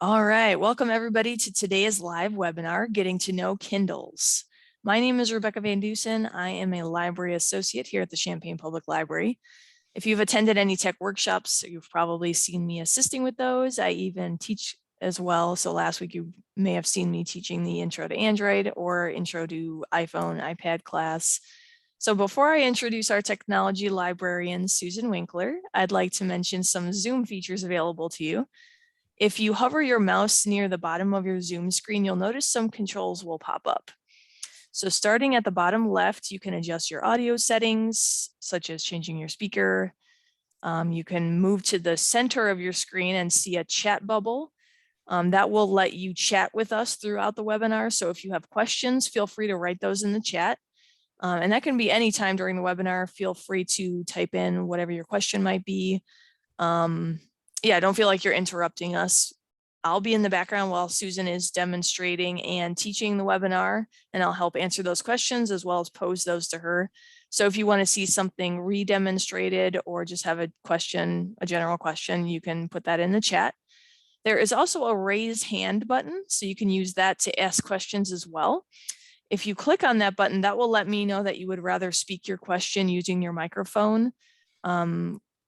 All right, welcome everybody to today's live webinar, Getting to Know Kindles. My name is Rebecca Van Dusen. I am a library associate here at the Champaign Public Library. If you've attended any tech workshops, you've probably seen me assisting with those. I even teach as well. So last week you may have seen me teaching the Intro to Android or Intro to iPhone, iPad class. So before I introduce our technology librarian, Susan Winkler, I'd like to mention some Zoom features available to you. If you hover your mouse near the bottom of your Zoom screen, you'll notice some controls will pop up. So starting at the bottom left, you can adjust your audio settings, such as changing your speaker. You can move to the center of your screen and see a chat bubble. That will let you chat with us throughout the webinar. So if you have questions, feel free to write those in the chat. And that can be anytime during the webinar. Feel free to type in whatever your question might be. Yeah, don't feel like you're interrupting us. I'll be in the background while Susan is demonstrating and teaching the webinar, and I'll help answer those questions as well as pose those to her. So if you want to see something re-demonstrated or just have a question, a general question, you can put that in the chat. There is also a raise hand button, so you can use that to ask questions as well. If you click on that button, that will let me know that you would rather speak your question using your microphone.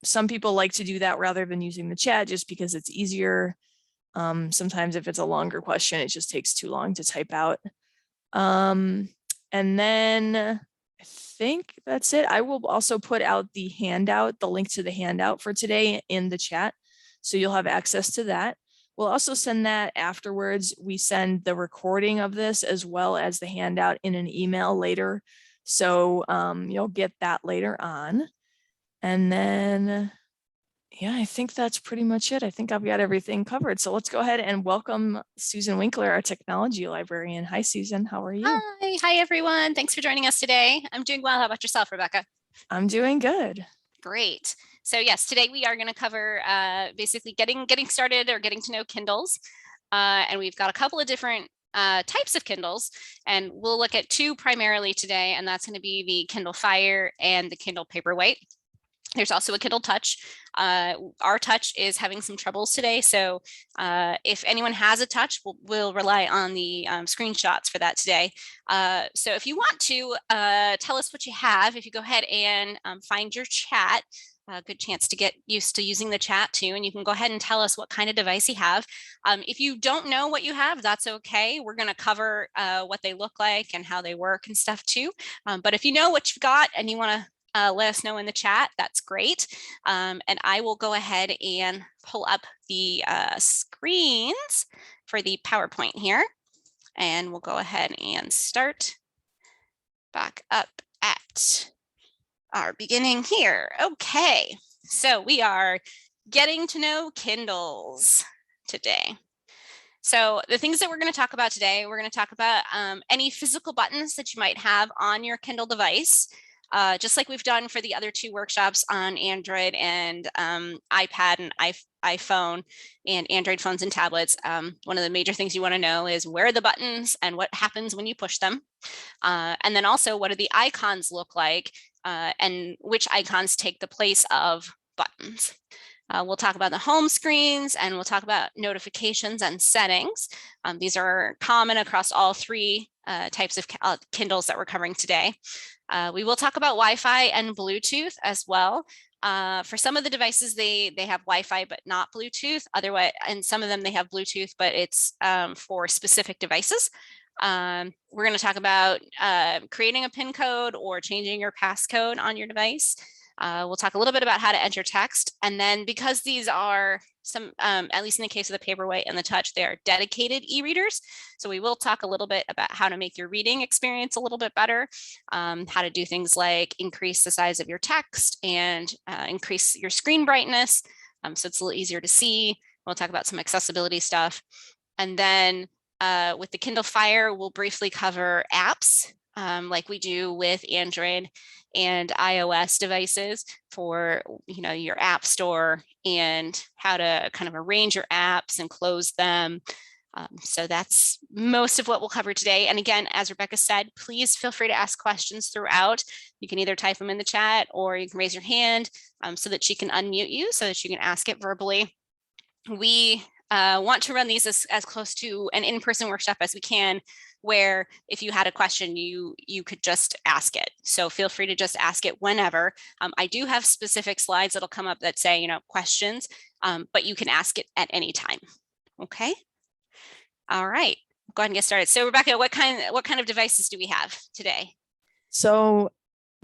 Some people like to do that rather than using the chat just because it's easier. Sometimes if it's a longer question, it just takes too long to type out. And then I think that's it. I will also put out the handout, the link to the handout for today in the chat. So you'll have access to that. We'll also send that afterwards. We send the recording of this as well as the handout in an email later. So you'll get that later on. And then, yeah, I think that's pretty much it. I think I've got everything covered. So let's go ahead and welcome Susan Winkler, our technology librarian. Hi, Susan. How are you? Hi, everyone. Thanks for joining us today. I'm doing well. How about yourself, Rebecca? I'm doing good. Great. So yes, today we are going to cover basically getting started or getting to know Kindles. And we've got a couple of different types of Kindles, and we'll look at two primarily today, and that's going to be the Kindle Fire and the Kindle Paperwhite. There's also a Kindle Touch. Our Touch is having some troubles today, so if anyone has a Touch, we'll rely on the screenshots for that today. So if you want to tell us what you have, if you go ahead and find your chat, a good chance to get used to using the chat too, and you can go ahead and tell us what kind of device you have. If you don't know what you have, that's okay. We're going to cover what they look like and how they work and stuff too. But if you know what you've got and you want to let us know in the chat, that's great. And I will go ahead and pull up the screens for the PowerPoint here. And we'll go ahead and start back up at our beginning here. Okay, so we are getting to know Kindles today. So the things that we're going to talk about today, we're going to talk about any physical buttons that you might have on your Kindle device. Just like we've done for the other two workshops on Android and iPad and iPhone and Android phones and tablets. One of the major things you want to know is where are the buttons and what happens when you push them. And then also, what do the icons look like and which icons take the place of buttons. We'll talk about the home screens, and we'll talk about notifications and settings. These are common across all three types of Kindles that we're covering today. We will talk about Wi-Fi and Bluetooth as well. For some of the devices, they have Wi-Fi but not Bluetooth. Otherwise, and some of them they have Bluetooth, but it's for specific devices. We're going to talk about creating a PIN code or changing your passcode on your device. We'll talk a little bit about how to enter text. And then because these are some, at least in the case of the Paperwhite and the Touch, they are dedicated e-readers. So we will talk a little bit about how to make your reading experience a little bit better, how to do things like increase the size of your text and increase your screen brightness. So it's a little easier to see. We'll talk about some accessibility stuff. And then with the Kindle Fire, we'll briefly cover apps like we do with Android and iOS devices for your app store and how to kind of arrange your apps and close them. So that's most of what we'll cover today. And again, as Rebecca said, please feel free to ask questions throughout. You can either type them in the chat or you can raise your hand so that she can unmute you so that you can ask it verbally. We want to run these as close to an in-person workshop as we can, where if you had a question, you could just ask it. So feel free to just ask it whenever. I do have specific slides that'll come up that say, questions, but you can ask it at any time. Okay. All right. Go ahead and get started. So Rebecca, what kind of devices do we have today? So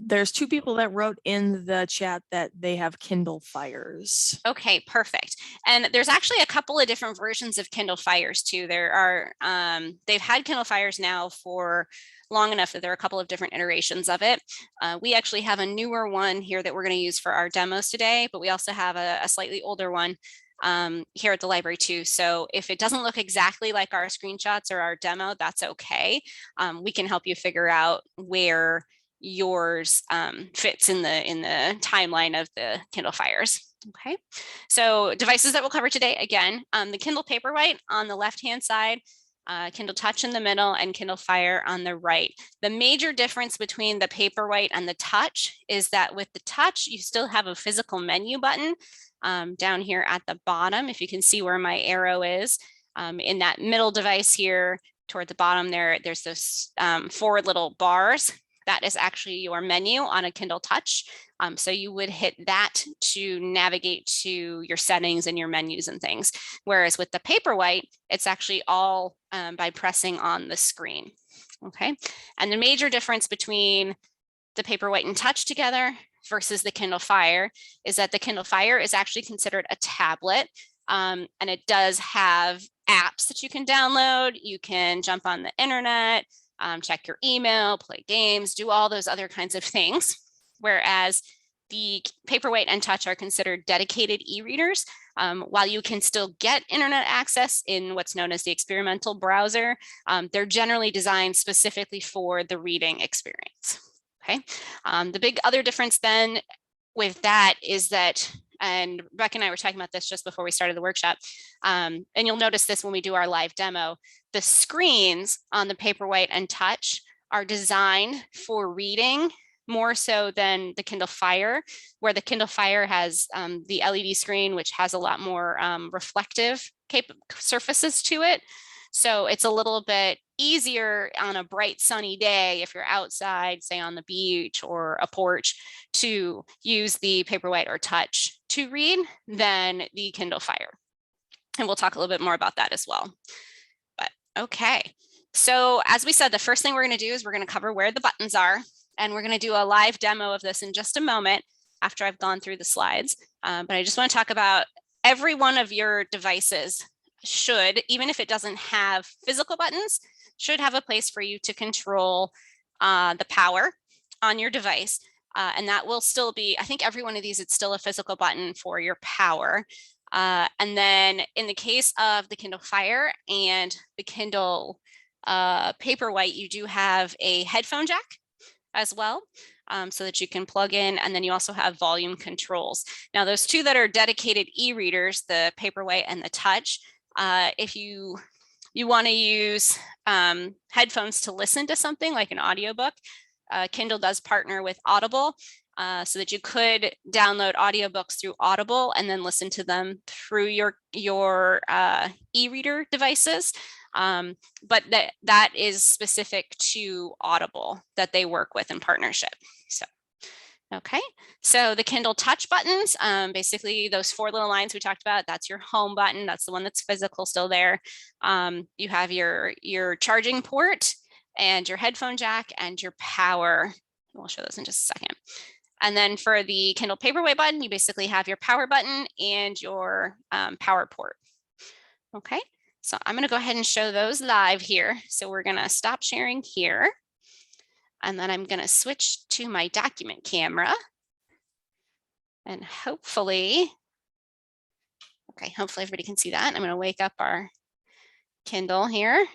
there's two people that wrote in the chat that they have Kindle Fires. Okay, perfect. And there's actually a couple of different versions of Kindle Fires too. There are, they've had Kindle Fires now for long enough that there are a couple of different iterations of it. We actually have a newer one here that we're going to use for our demos today, but we also have a slightly older one here at the library too. So if it doesn't look exactly like our screenshots or our demo, that's okay. We can help you figure out where yours fits in the timeline of the Kindle Fires. Okay, so devices that we'll cover today, again, the Kindle Paperwhite on the left-hand side, Kindle Touch in the middle, and Kindle Fire on the right. The major difference between the Paperwhite and the Touch is that with the Touch, you still have a physical menu button down here at the bottom, if you can see where my arrow is. In that middle device here, toward the bottom there's those 4 little bars. That is actually your menu on a Kindle Touch. So you would hit that to navigate to your settings and your menus and things. Whereas with the Paperwhite, it's actually all by pressing on the screen. Okay. And the major difference between the Paperwhite and Touch together versus the Kindle Fire is that the Kindle Fire is actually considered a tablet. And it does have apps that you can download. You can jump on the internet, check your email, play games, do all those other kinds of things. Whereas the Paperwhite and Touch are considered dedicated e-readers. While you can still get internet access in what's known as the experimental browser, they're generally designed specifically for the reading experience. Okay. The big other difference then with that is that, and Rebecca and I were talking about this just before we started the workshop, and you'll notice this when we do our live demo, the screens on the Paperwhite and Touch are designed for reading more so than the Kindle Fire, where the Kindle Fire has the LED screen, which has a lot more reflective surfaces to it. So it's a little bit easier on a bright sunny day if you're outside, say on the beach or a porch, to use the Paperwhite or Touch to read than the Kindle Fire. And we'll talk a little bit more about that as well. But okay, so as we said, the first thing we're going to do is we're going to cover where the buttons are, and we're going to do a live demo of this in just a moment after I've gone through the slides. But I just want to talk about every one of your devices should, even if it doesn't have physical buttons, should have a place for you to control the power on your device. And that will still be, I think every one of these, it's still a physical button for your power. And then in the case of the Kindle Fire and the Kindle Paperwhite, you do have a headphone jack as well, so that you can plug in, and then you also have volume controls. Now those two that are dedicated e-readers, the Paperwhite and the Touch, if you want to use headphones to listen to something like an audiobook, Kindle does partner with Audible, so that you could download audiobooks through Audible and then listen to them through your e-reader devices. But that is specific to Audible that they work with in partnership. So, okay. So the Kindle Touch buttons, basically those 4 little lines we talked about, that's your home button. That's the one that's physical still there. You have your charging port and your headphone jack and your power. We'll show those in just a second. And then for the Kindle Paperwhite button, you basically have your power button and your power port. Okay. So I'm going to go ahead and show those live here. So we're going to stop sharing here. And then I'm going to switch to my document camera. And hopefully everybody can see that. I'm going to wake up our Kindle here.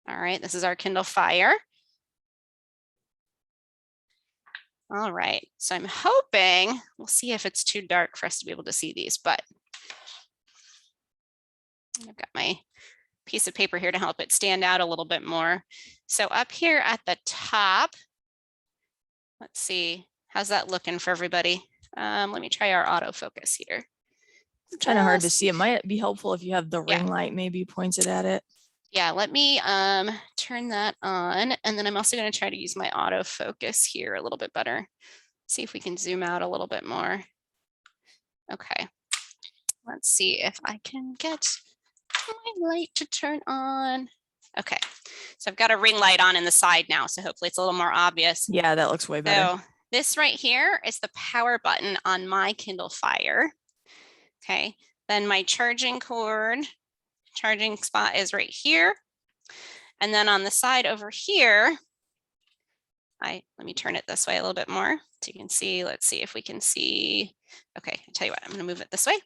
All right, this is our Kindle Fire. All right, so I'm hoping, we'll see if it's too dark for us to be able to see these, but I've got my piece of paper here to help it stand out a little bit more. So up here at the top, let's see, how's that looking for everybody? Let me try our autofocus here. Kind of hard to see. It might be helpful if you have the Yeah. ring light maybe pointed at it. Yeah, let me turn that on. And then I'm also going to try to use my autofocus here a little bit better. See if we can zoom out a little bit more. Okay. Let's see if I can get my light to turn on. Okay. So I've got a ring light on in the side now, so hopefully it's a little more obvious. Yeah, that looks way better. So this right here is the power button on my Kindle Fire. Okay. Then my charging cord, charging spot is right here. And then on the side over here, let me turn it this way a little bit more so you can see. Let's see if we can see. Okay, I'll tell you what, I'm going to move it this way.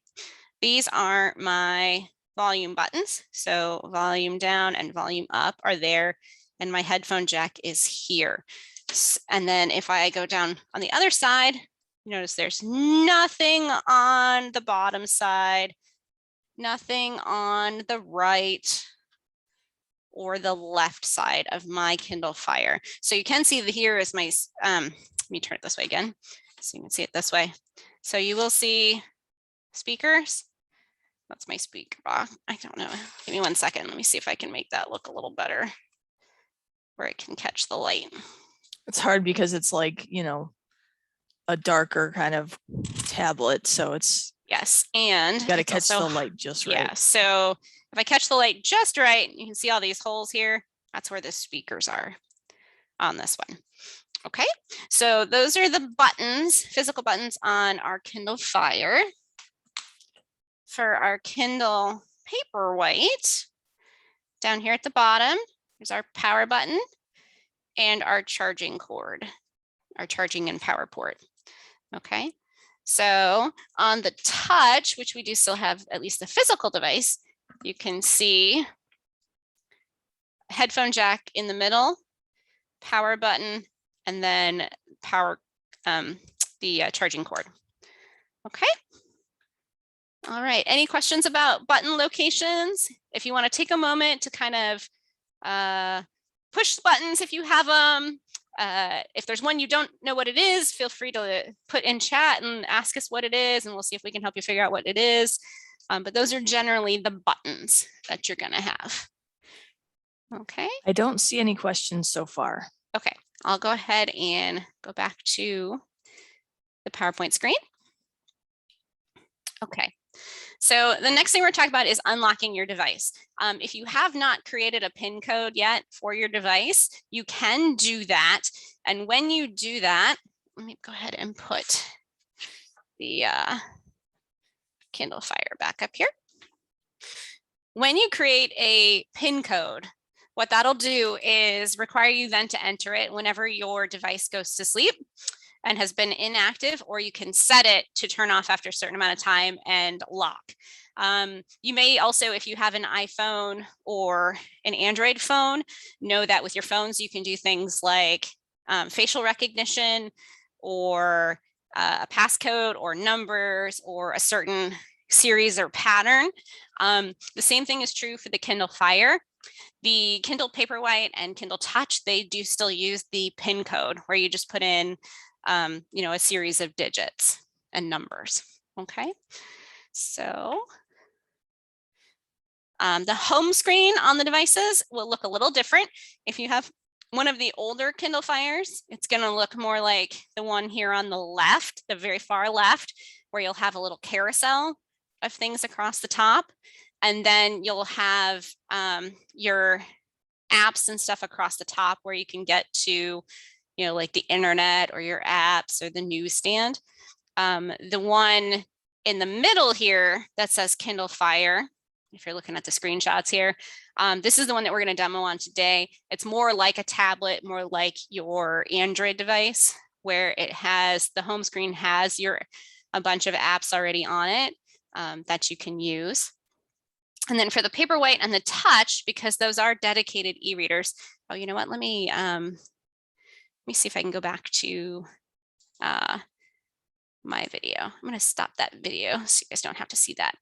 These are my volume buttons. So volume down and volume up are there, and my headphone jack is here. And then if I go down on the other side, you notice there's nothing on the bottom side, nothing on the right or the left side of my Kindle Fire. So you can see that here is my, let me turn it this way again, so you can see it this way. So you will see speakers. That's my speaker box. I don't know. Give me 1 second. Let me see if I can make that look a little better where it can catch the light. It's hard because it's like, you know, a darker kind of tablet. So it's, yes, and got to catch also, the light just right. Yeah, so if I catch the light just right, you can see all these holes here. That's where the speakers are on this one. Okay, so those are the buttons, physical buttons on our Kindle Fire. For our Kindle Paperwhite, down here at the bottom, there's our power button and our charging cord, our charging and power port. Okay, so on the touch, which we do still have at least the physical device, you can see headphone jack in the middle, power button, and then power, the charging cord. Okay. All right, any questions about button locations? If you want to take a moment to kind of push buttons if you have them. If there's one you don't know what it is, feel free to put in chat and ask us what it is, and we'll see if we can help you figure out what it is. But those are generally the buttons that you're going to have. Okay. I don't see any questions so far. Okay, I'll go ahead and go back to the PowerPoint screen. Okay. So the next thing we're talking about is unlocking your device. If you have not created a PIN code yet for your device, you can do that. And when you do that, let me go ahead and put the Kindle Fire back up here. When you create a PIN code, what that'll do is require you then to enter it whenever your device goes to sleep and has been inactive, or you can set it to turn off after a certain amount of time and lock. You may also, if you have an iPhone or an Android phone, know that with your phones, you can do things like facial recognition or a passcode or numbers or a certain series or pattern. The same thing is true for the Kindle Fire. The Kindle Paperwhite and Kindle Touch, they do still use the PIN code where you just put in you know, a series of digits and numbers. Okay, so the home screen on the devices will look a little different. If you have one of the older Kindle Fires, it's going to look more like the one here on the left, the very far left, where you'll have a little carousel of things across the top. And then you'll have your apps and stuff across the top where you can get to, you know, like the internet or your apps or the newsstand. The one in the middle here that says Kindle Fire, if you're looking at the screenshots here, this is the one that we're going to demo on today. It's more like a tablet, more like your Android device, where it has, the home screen has a bunch of apps already on it that you can use. And then for the Paperwhite and the Touch, because those are dedicated e-readers. Oh, you know what? Let me see if I can go back to my video. I'm going to stop that video so you guys don't have to see that.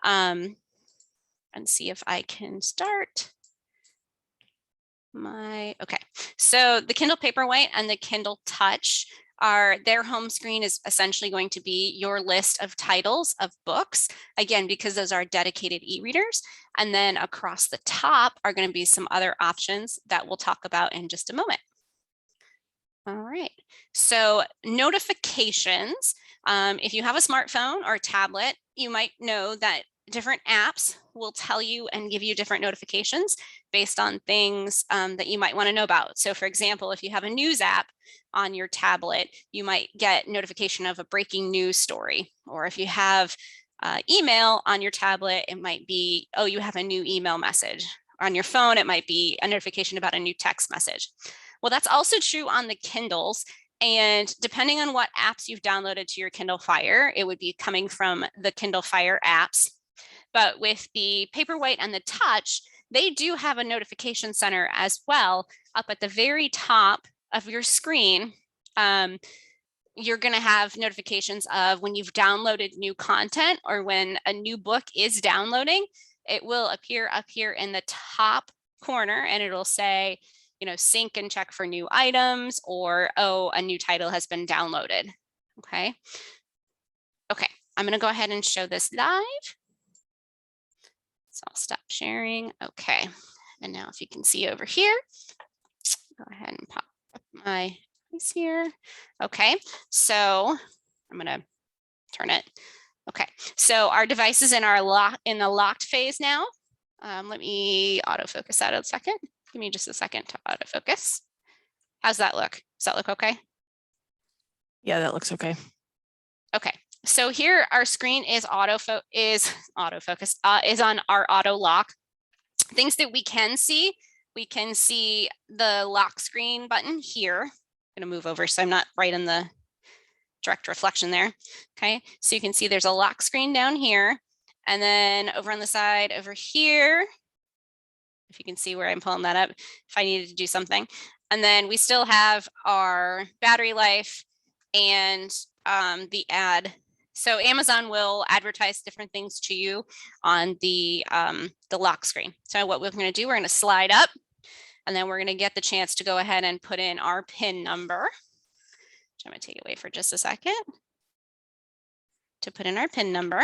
And see if I can start okay. So the Kindle Paperwhite and the Kindle Touch their home screen is essentially going to be your list of titles of books, again, because those are dedicated e-readers. And then across the top are going to be some other options that we'll talk about in just a moment. All right, so notifications. If you have a smartphone or a tablet, you might know that different apps will tell you and give you different notifications based on things that you might want to know about. So for example, if you have a news app on your tablet, you might get notification of a breaking news story. Or if you have email on your tablet, it might be, oh, you have a new email message. On your phone, it might be a notification about a new text message. Well, that's also true on the Kindles. And depending on what apps you've downloaded to your Kindle Fire, it would be coming from the Kindle Fire apps. But with the Paperwhite and the Touch, they do have a notification center as well. Up at the very top of your screen, you're going to have notifications of when you've downloaded new content or when a new book is downloading. It will appear up here in the top corner and it'll say, you know, sync and check for new items, or, oh, a new title has been downloaded. Okay. Okay, I'm going to go ahead and show this live. So I'll stop sharing. Okay. And now if you can see over here, go ahead and pop up my piece here. Okay. So I'm going to turn it. Okay. So our device is in the locked phase now. Let me autofocus that a second. Give me just a second to autofocus. How's that look? Does that look okay? Yeah, that looks okay. Okay, so here our screen is autofocused, is on our auto lock. Things that we can see the lock screen button here. I'm gonna move over so I'm not right in the direct reflection there. Okay, so you can see there's a lock screen down here. And then over on the side over here, if you can see where I'm pulling that up, if I needed to do something. And then we still have our battery life and the ad. So Amazon will advertise different things to you on the lock screen. So what we're going to do, we're going to slide up and then we're going to get the chance to go ahead and put in our PIN number. Which I'm going to take it away for just a second to put in our PIN number.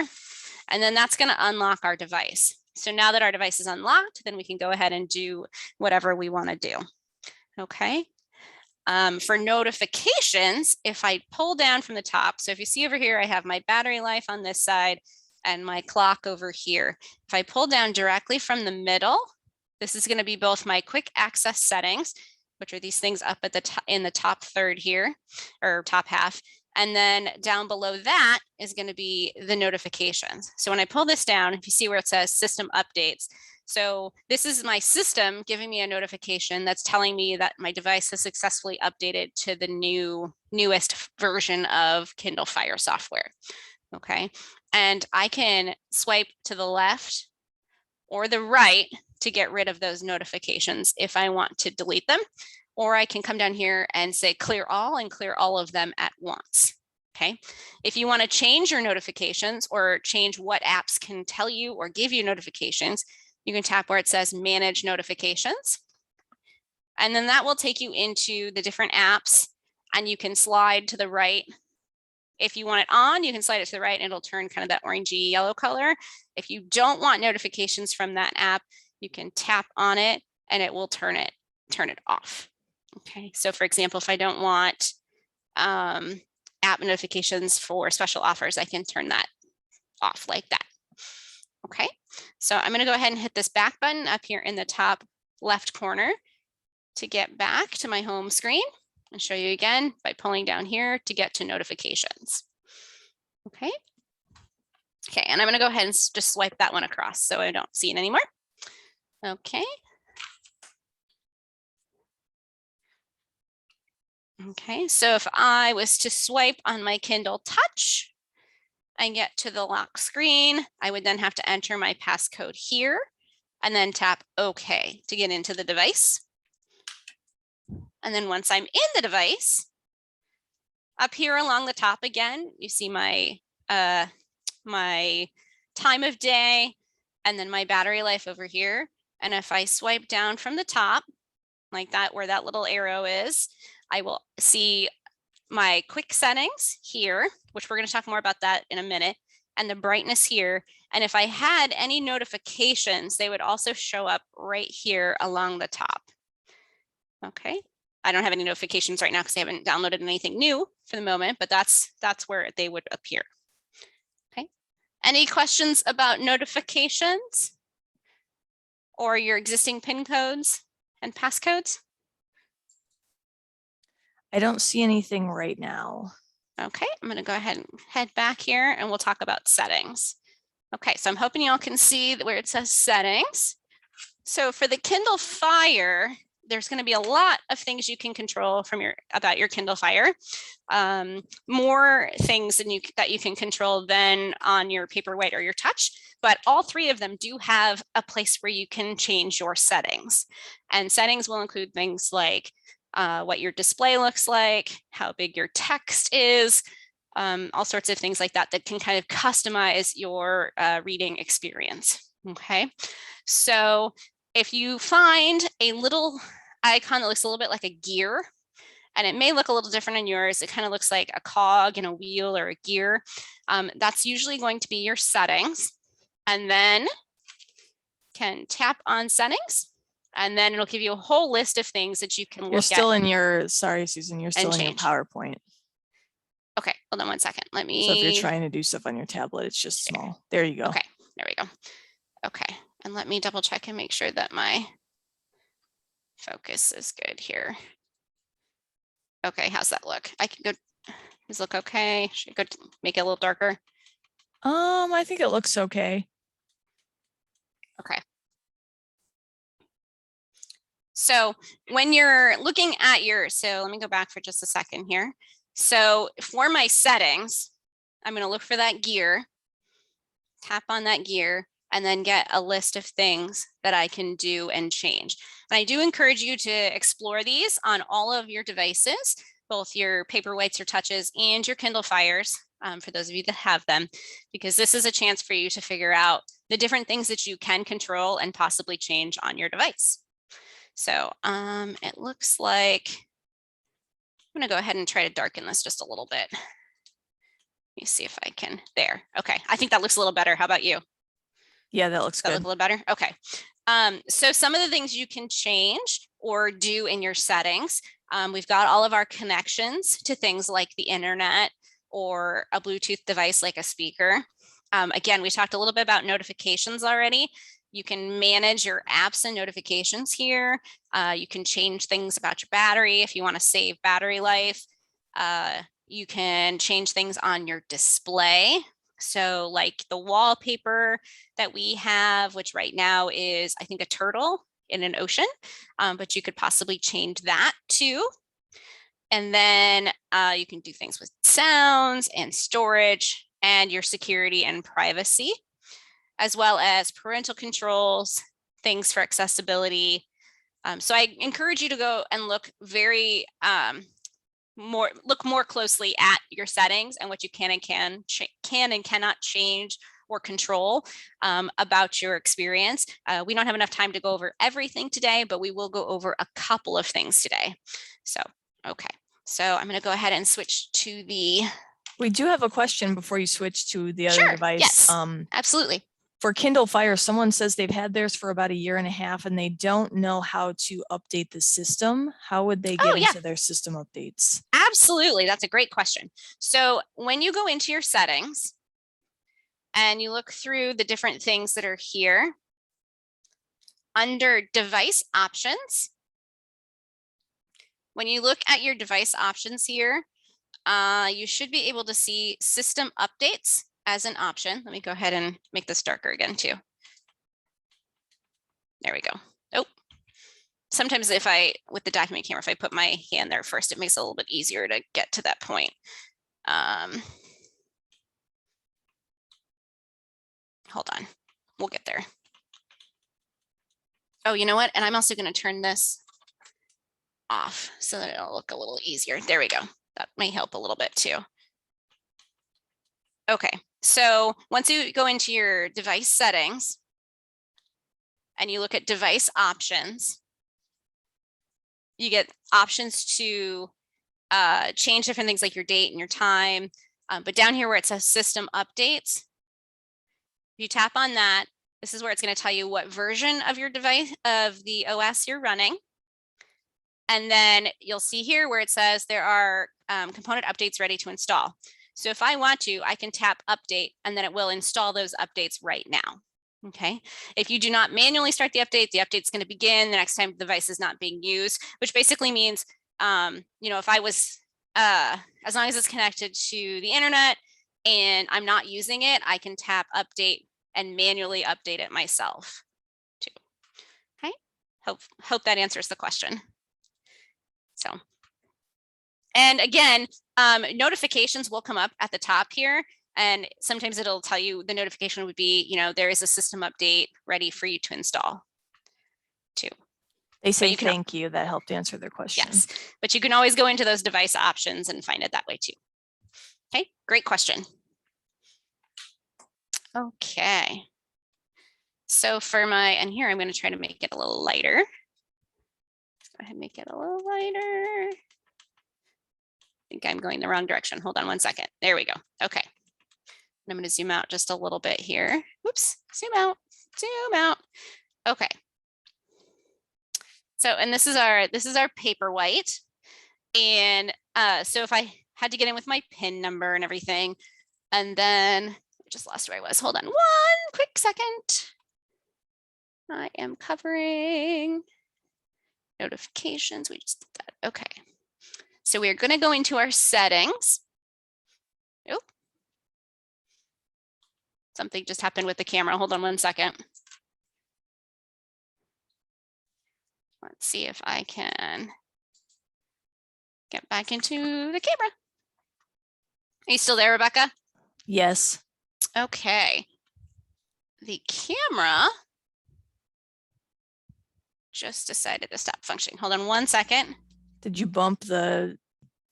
And then that's going to unlock our device. So now that our device is unlocked, then we can go ahead and do whatever we want to do. Okay. For notifications, if I pull down from the top, so if you see over here, I have my battery life on this side and my clock over here. If I pull down directly from the middle, this is going to be both my quick access settings, which are these things up at the top in the top third here, or top half. And then down below that is going to be the notifications. So when I pull this down, if you see where it says system updates, so this is my system giving me a notification that's telling me that my device has successfully updated to the newest version of Kindle Fire software. Okay, and I can swipe to the left or the right to get rid of those notifications if I want to delete them. Or I can come down here and say clear all and clear all of them at once. Okay. If you want to change your notifications or change what apps can tell you or give you notifications, you can tap where it says manage notifications. And then that will take you into the different apps and you can slide to the right. If you want it on, you can slide it to the right and it'll turn kind of that orangey yellow color. If you don't want notifications from that app, you can tap on it and it will turn it off. Okay, so for example, if I don't want app notifications for special offers, I can turn that off like that. Okay, so I'm going to go ahead and hit this back button up here in the top left corner to get back to my home screen and show you again by pulling down here to get to notifications. Okay. Okay, and I'm going to go ahead and just swipe that one across so I don't see it anymore. Okay. Okay, so if I was to swipe on my Kindle Touch and get to the lock screen, I would then have to enter my passcode here and then tap OK to get into the device. And then once I'm in the device, up here along the top again, you see my my time of day and then my battery life over here. And if I swipe down from the top like that, where that little arrow is, I will see my quick settings here, which we're going to talk more about that in a minute, and the brightness here. And if I had any notifications, they would also show up right here along the top. Okay. I don't have any notifications right now because I haven't downloaded anything new for the moment, but that's where they would appear. Okay. Any questions about notifications or your existing PIN codes and passcodes? I don't see anything right now. Okay, I'm going to go ahead and head back here and we'll talk about settings. Okay, so I'm hoping y'all can see where it says settings. So for the Kindle Fire, there's going to be a lot of things you can control from about your Kindle Fire. More things that you can control than on your Paperwhite or your Touch, but all three of them do have a place where you can change your settings. And settings will include things like what your display looks like, how big your text is, all sorts of things like that that can kind of customize your reading experience. Okay, so if you find a little icon that looks a little bit like a gear, and it may look a little different in yours, it kind of looks like a cog in a wheel or a gear, that's usually going to be your settings. And then can tap on settings, and then it'll give you a whole list of things that you can look at. You're still in your, sorry, Susan, you're still in your PowerPoint. Okay, hold on one second. Let me. So if you're trying to do stuff on your tablet, it's just small. There you go. Okay, there we go. Okay, and let me double check and make sure that my focus is good here. Okay, how's that look? I can go. Does it look okay? Should I go make it a little darker? I think it looks okay. Okay. So when you're looking at so let me go back for just a second here. So for my settings, I'm going to look for that gear, tap on that gear, and then get a list of things that I can do and change. And I do encourage you to explore these on all of your devices, both your Paperwhites or Touches and your Kindle Fires, for those of you that have them, because this is a chance for you to figure out the different things that you can control and possibly change on your device. So it looks like I'm going to go ahead and try to darken this just a little bit. Let me see if I can. There. Okay. I think that looks a little better. How about you? Yeah, that looks good. Look a little better. Okay. So some of the things you can change or do in your settings, we've got all of our connections to things like the internet or a Bluetooth device like a speaker. Again, we talked a little bit about notifications already. You can manage your apps and notifications here. You can change things about your battery if you want to save battery life. You can change things on your display. So like the wallpaper that we have, which right now is, I think, a turtle in an ocean, but you could possibly change that too. And then you can do things with sounds and storage and your security and privacy, as well as parental controls, things for accessibility. So I encourage you to go and look more closely at your settings and what you can and cannot change or control about your experience. We don't have enough time to go over everything today, but we will go over a couple of things today. So, okay. So I'm going to go ahead and switch to the. We do have a question before you switch to the other device. Yes, absolutely. For Kindle Fire, someone says they've had theirs for about 1.5 years and they don't know how to update the system. How would they get into their system updates? Absolutely. That's a great question. So when you go into your settings and you look through the different things that are here, under device options, when you look at your device options here, you should be able to see system updates as an option. Let me go ahead and make this darker again too. There we go. Oh, sometimes with the document camera, if I put my hand there first, it makes it a little bit easier to get to that point. Hold on, we'll get there. Oh, you know what? And I'm also going to turn this off so that it'll look a little easier. There we go. That may help a little bit too. Okay, so once you go into your device settings and you look at device options, you get options to change different things like your date and your time. But down here where it says system updates, if you tap on that, this is where it's going to tell you what version of your device of the OS you're running. And then you'll see here where it says there are component updates ready to install. So if I want to, I can tap update and then it will install those updates right now. Okay. If you do not manually start the update's going to begin the next time the device is not being used, which basically means, you know, if I was, as long as it's connected to the internet and I'm not using it, I can tap update and manually update it myself too. Okay. Hope that answers the question. So, and again, notifications will come up at the top here, and sometimes it'll tell you the notification would be, you know, there is a system update ready for you to install too. They say thank you. That helped answer their question. Yes, but you can always go into those device options and find it that way too. Okay, great question. Okay. So for my, and here I'm going to try to make it a little lighter. Go ahead and make it a little lighter. I think I'm going the wrong direction. Hold on one second. There we go. Okay. And I'm going to zoom out just a little bit here. Whoops, zoom out, zoom out. Okay. So, and this is our Paperwhite. And so if I had to get in with my PIN number and everything, and then I just lost where I was. Hold on one quick second. I am covering notifications. We just did that. Okay. So we are going to go into our settings. Oh, something just happened with the camera. Hold on one second. Let's see if I can get back into the camera. Are you still there, Rebecca? Yes. Okay. The camera just decided to stop functioning. Hold on one second. Did you bump the?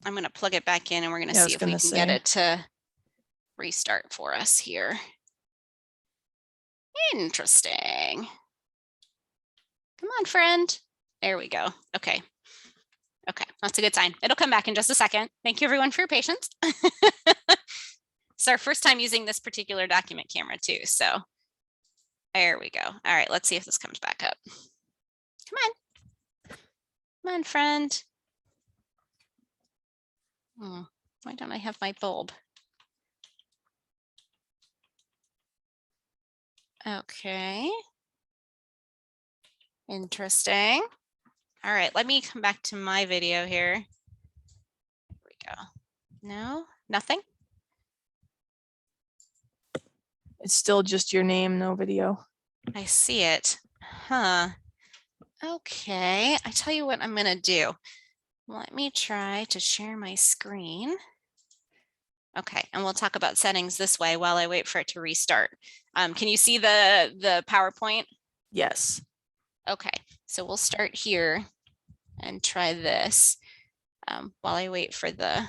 I'm going to plug it back in and we're going to see if we can get it to restart for us here. Interesting. Come on, friend. There we go. Okay. Okay, that's a good sign. It'll come back in just a second. Thank you everyone for your patience. It's our first time using this particular document camera too. So there we go. All right, let's see if this comes back up. Come on. Come on, friend. Why don't I have my bulb? Okay. Interesting. All right, let me come back to my video here. Here we go. No, nothing. It's still just your name, no video. I see it. Huh. Okay, I tell you what I'm gonna do. Let me try to share my screen. Okay, and we'll talk about settings this way while I wait for it to restart. Can you see the PowerPoint? Yes. Okay, so we'll start here and try this while I wait for the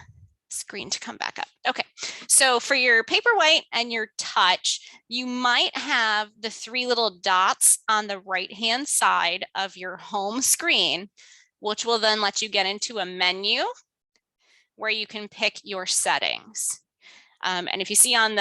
screen to come back up. Okay, so for your Paperwhite and your Touch, you might have the three little dots on the right-hand side of your home screen, which will then let you get into a menu where you can pick your settings. And if you see on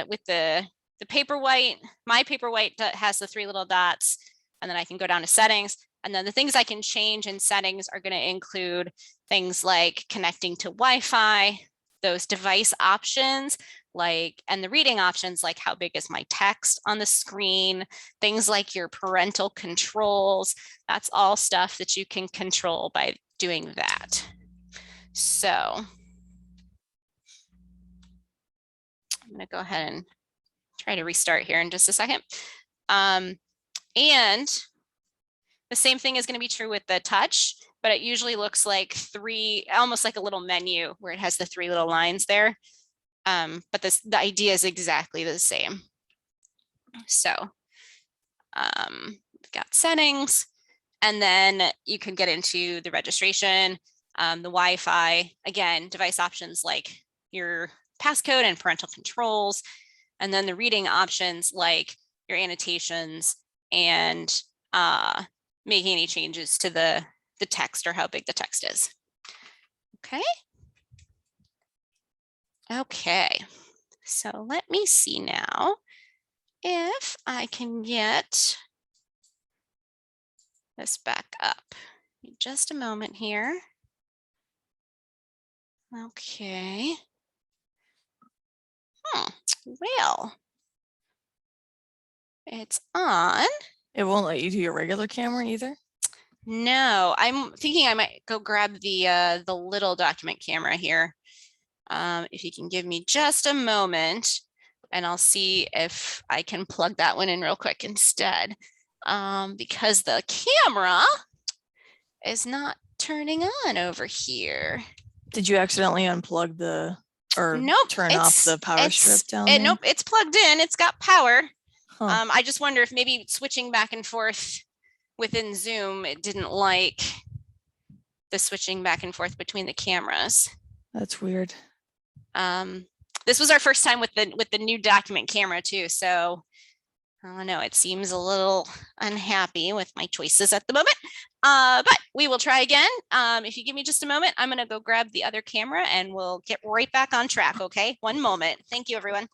with the Paperwhite, my Paperwhite has the three little dots, and then I can go down to settings. And then the things I can change in settings are going to include things like connecting to Wi-Fi, those device options, like, and the reading options, like how big is my text on the screen, things like your parental controls. That's all stuff that you can control by doing that. So I'm going to go ahead and try to restart here in just a second. And the same thing is going to be true with the Touch, but it usually looks like almost like a little menu where it has the three little lines there. But the idea is exactly the same. So we've got settings, and then you can get into the registration, the Wi-Fi, again, device options like your passcode and parental controls, and then the reading options like your annotations and making any changes to the text or how big the text is. Okay. Okay, so let me see now if I can get this back up. Just a moment here. Okay. Well, it's on. It won't let you do your regular camera either? No, I'm thinking I might go grab the little document camera here. If you can give me just a moment, and I'll see if I can plug that one in real quick instead. Because the camera is not turning on over here. Did you accidentally unplug or Nope, turn off the power strip down there? Nope, it's plugged in. It's got power. Huh. I just wonder if maybe switching back and forth within Zoom, it didn't like the switching back and forth between the cameras. That's weird. This was our first time with the new document camera too, so I don't know, it seems a little unhappy with my choices at the moment. But we will try again. If you give me just a moment, I'm gonna go grab the other camera and we'll get right back on track, okay? One moment. Thank you, everyone.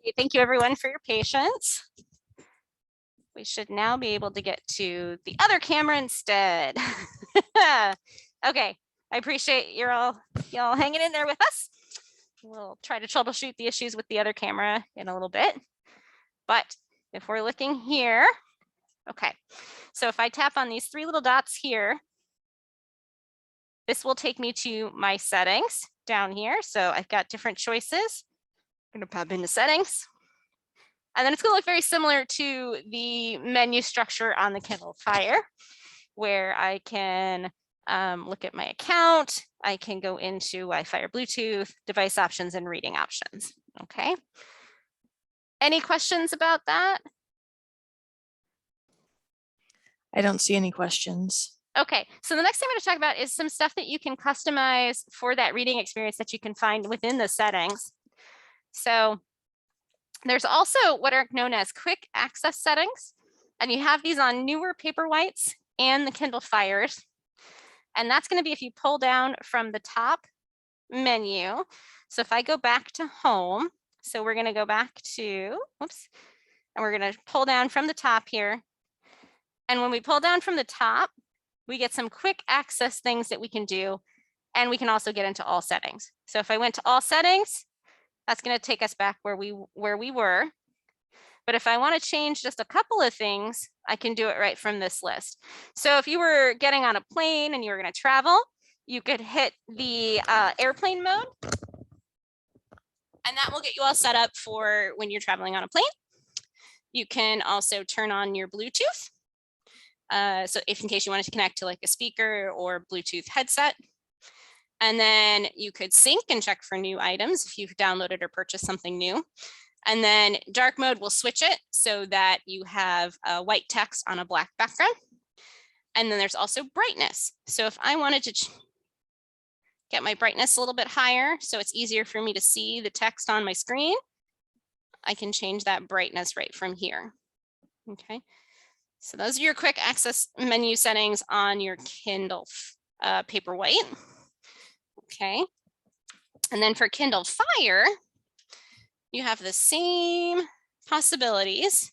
Okay, thank you everyone for your patience. We should now be able to get to the other camera instead. Okay, I appreciate y'all hanging in there with us. We'll try to troubleshoot the issues with the other camera in a little bit. But if we're looking here, okay, so if I tap on these three little dots here, this will take me to my settings down here. So I've got different choices. I'm gonna pop into settings. And then it's gonna look very similar to the menu structure on the Kindle Fire, where I can look at my account. I can go into Wi-Fi or Bluetooth, device options, and reading options. Okay. Any questions about that? I don't see any questions. Okay, so the next thing I'm going to talk about is some stuff that you can customize for that reading experience that you can find within the settings. So there's also what are known as quick access settings, and you have these on newer Paperwhites and the Kindle Fires. And that's going to be if you pull down from the top menu. So if I go back to home, so we're going to go back to, whoops, and we're going to pull down from the top here. And when we pull down from the top, we get some quick access things that we can do. And we can also get into all settings. So if I went to all settings, that's going to take us back where we were. But if I want to change just a couple of things, I can do it right from this list. So if you were getting on a plane and you were going to travel, you could hit the airplane mode. And that will get you all set up for when you're traveling on a plane. You can also turn on your Bluetooth. So if in case you wanted to connect to like a speaker or Bluetooth headset. And then you could sync and check for new items if you've downloaded or purchased something new. And then dark mode will switch it so that you have white text on a black background. And then there's also brightness. So if I wanted to get my brightness a little bit higher so it's easier for me to see the text on my screen, I can change that brightness right from here. Okay. So those are your quick access menu settings on your Kindle Paperwhite. Okay. And then for Kindle Fire, you have the same possibilities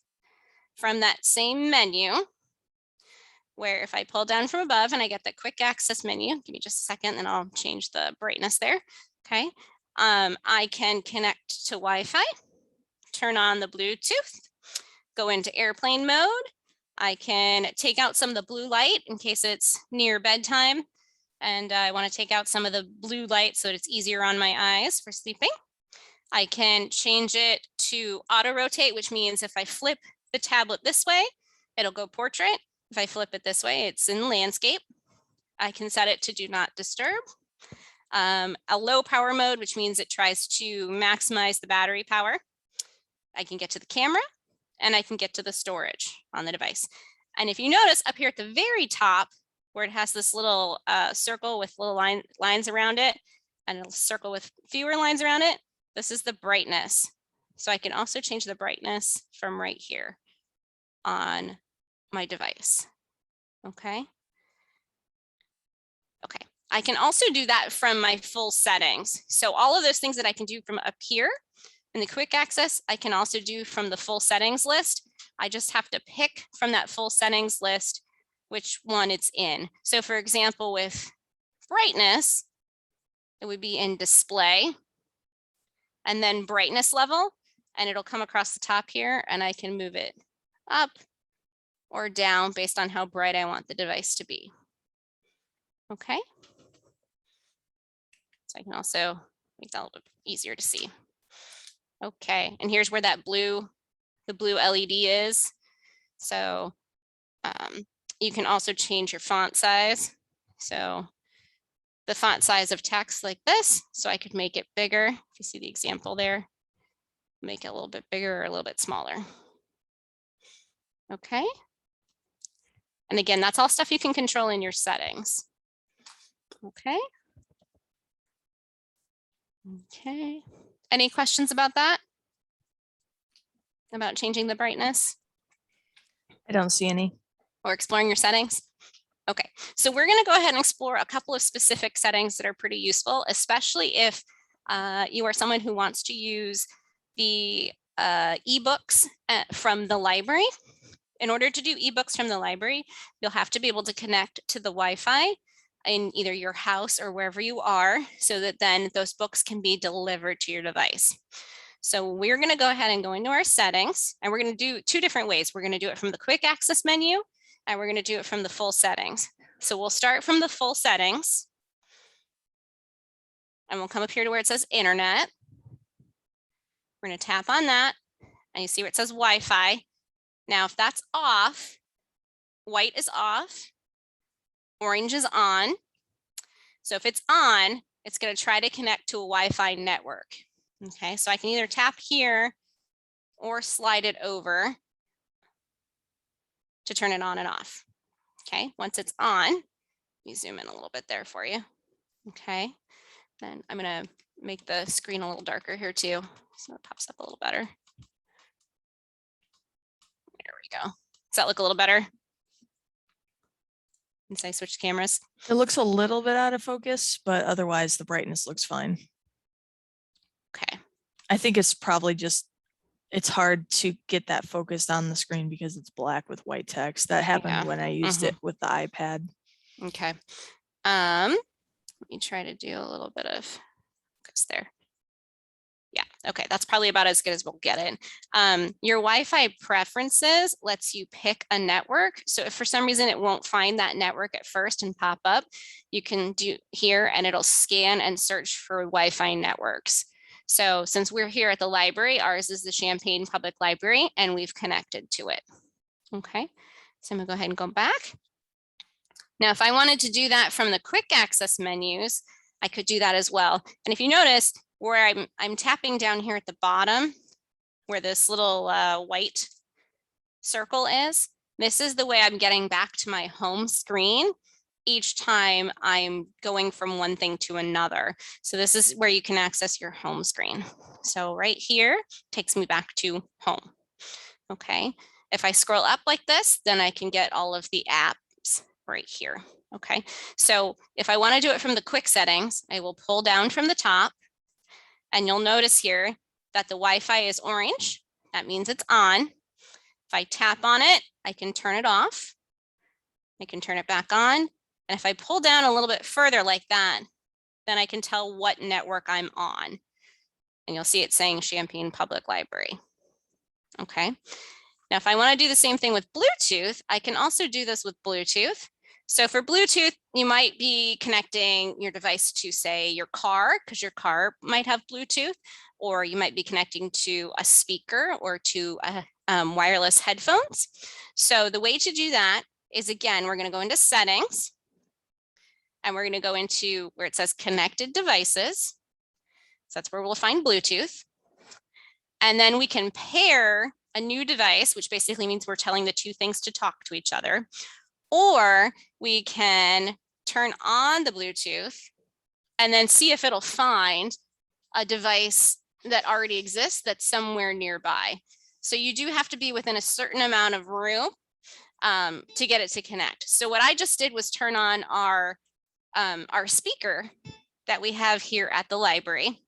from that same menu. where if I pull down from above and I get the quick access menu, give me just a second and I'll change the brightness there. Okay. I can connect to Wi-Fi, turn on the Bluetooth, go into airplane mode. I can take out some of the blue light in case it's near bedtime and I want to take out some of the blue light so that it's easier on my eyes for sleeping. I can change it to auto rotate, which means if I flip the tablet this way, it'll go portrait. If I flip it this way, it's in landscape. I can set it to do not disturb. A low power mode, which means it tries to maximize the battery power. I can get to the camera and I can get to the storage on the device. And if you notice up here at the very top, where it has this little circle with little lines around it and a circle with fewer lines around it, this is the brightness. So I can also change the brightness from right here on my device. Okay. Okay. I can also do that from my full settings. So all of those things that I can do from up here in the quick access, I can also do from the full settings list. I just have to pick from that full settings list which one it's in. So for example, with brightness, it would be in display and then brightness level, and it'll come across the top here and I can move it up or down based on how bright I want the device to be. Okay. So I can also make that a little bit easier to see. Okay, and here's where that the blue LED is. So you can also change your font size. So the font size of text like this, so I could make it bigger. If you see the example there, make it a little bit bigger or a little bit smaller. Okay. And again, that's all stuff you can control in your settings. Okay. Okay. Any questions about that? About changing the brightness? I don't see any. Or exploring your settings? Okay, so we're going to go ahead and explore a couple of specific settings that are pretty useful, especially if you are someone who wants to use the ebooks from the library. In order to do ebooks from the library, you'll have to be able to connect to the Wi-Fi in either your house or wherever you are, so that then those books can be delivered to your device. So we're going to go ahead and go into our settings, and we're going to do two different ways. We're going to do it from the quick access menu, and we're going to do it from the full settings. So we'll start from the full settings, and we'll come up here to where it says internet. We're going to tap on that, and you see where it says Wi-Fi. Now, if that's off, white is off, orange is on. So if it's on, it's going to try to connect to a Wi-Fi network. Okay, so I can either tap here or slide it over to turn it on and off. Okay, once it's on, let me zoom in a little bit there for you. Okay, then I'm going to make the screen a little darker here too, so it pops up a little better. There we go. Does that look a little better? Once I switch cameras. It looks a little bit out of focus, but otherwise the brightness looks fine. Okay. I think it's probably just, it's hard to get that focused on the screen because it's black with white text. That happened when I used it with the iPad. Okay. Let me try to do a little bit of focus there. Yeah, okay, that's probably about as good as we'll get it. Your Wi-Fi preferences lets you pick a network. So if for some reason it won't find that network at first and pop up, you can do here and it'll scan and search for Wi-Fi networks. So since we're here at the library, ours is the Champaign Public Library and we've connected to it. Okay, so I'm gonna go ahead and go back. Now, if I wanted to do that from the quick access menus, I could do that as well. And if you notice, where I'm tapping down here at the bottom, where this little white circle is, this is the way I'm getting back to my home screen each time I'm going from one thing to another. So this is where you can access your home screen. So right here takes me back to home. Okay, if I scroll up like this, then I can get all of the apps right here. Okay, so if I want to do it from the quick settings, I will pull down from the top. And you'll notice here that the Wi-Fi is orange. That means it's on. If I tap on it, I can turn it off. I can turn it back on. And if I pull down a little bit further like that, then I can tell what network I'm on. And you'll see it saying Champaign Public Library. Okay. Now, if I want to do the same thing with Bluetooth, I can also do this with Bluetooth. So for Bluetooth, you might be connecting your device to, say, your car, because your car might have Bluetooth, or you might be connecting to a speaker or to a, wireless headphones. So the way to do that is, again, we're going to go into settings, and we're going to go into where it says connected devices. So that's where we'll find Bluetooth. And then we can pair a new device, which basically means we're telling the two things to talk to each other. Or we can turn on the Bluetooth and then see if it'll find a device that already exists that's somewhere nearby. So you do have to be within a certain amount of room to get it to connect. So what I just did was turn on our speaker that we have here at the library.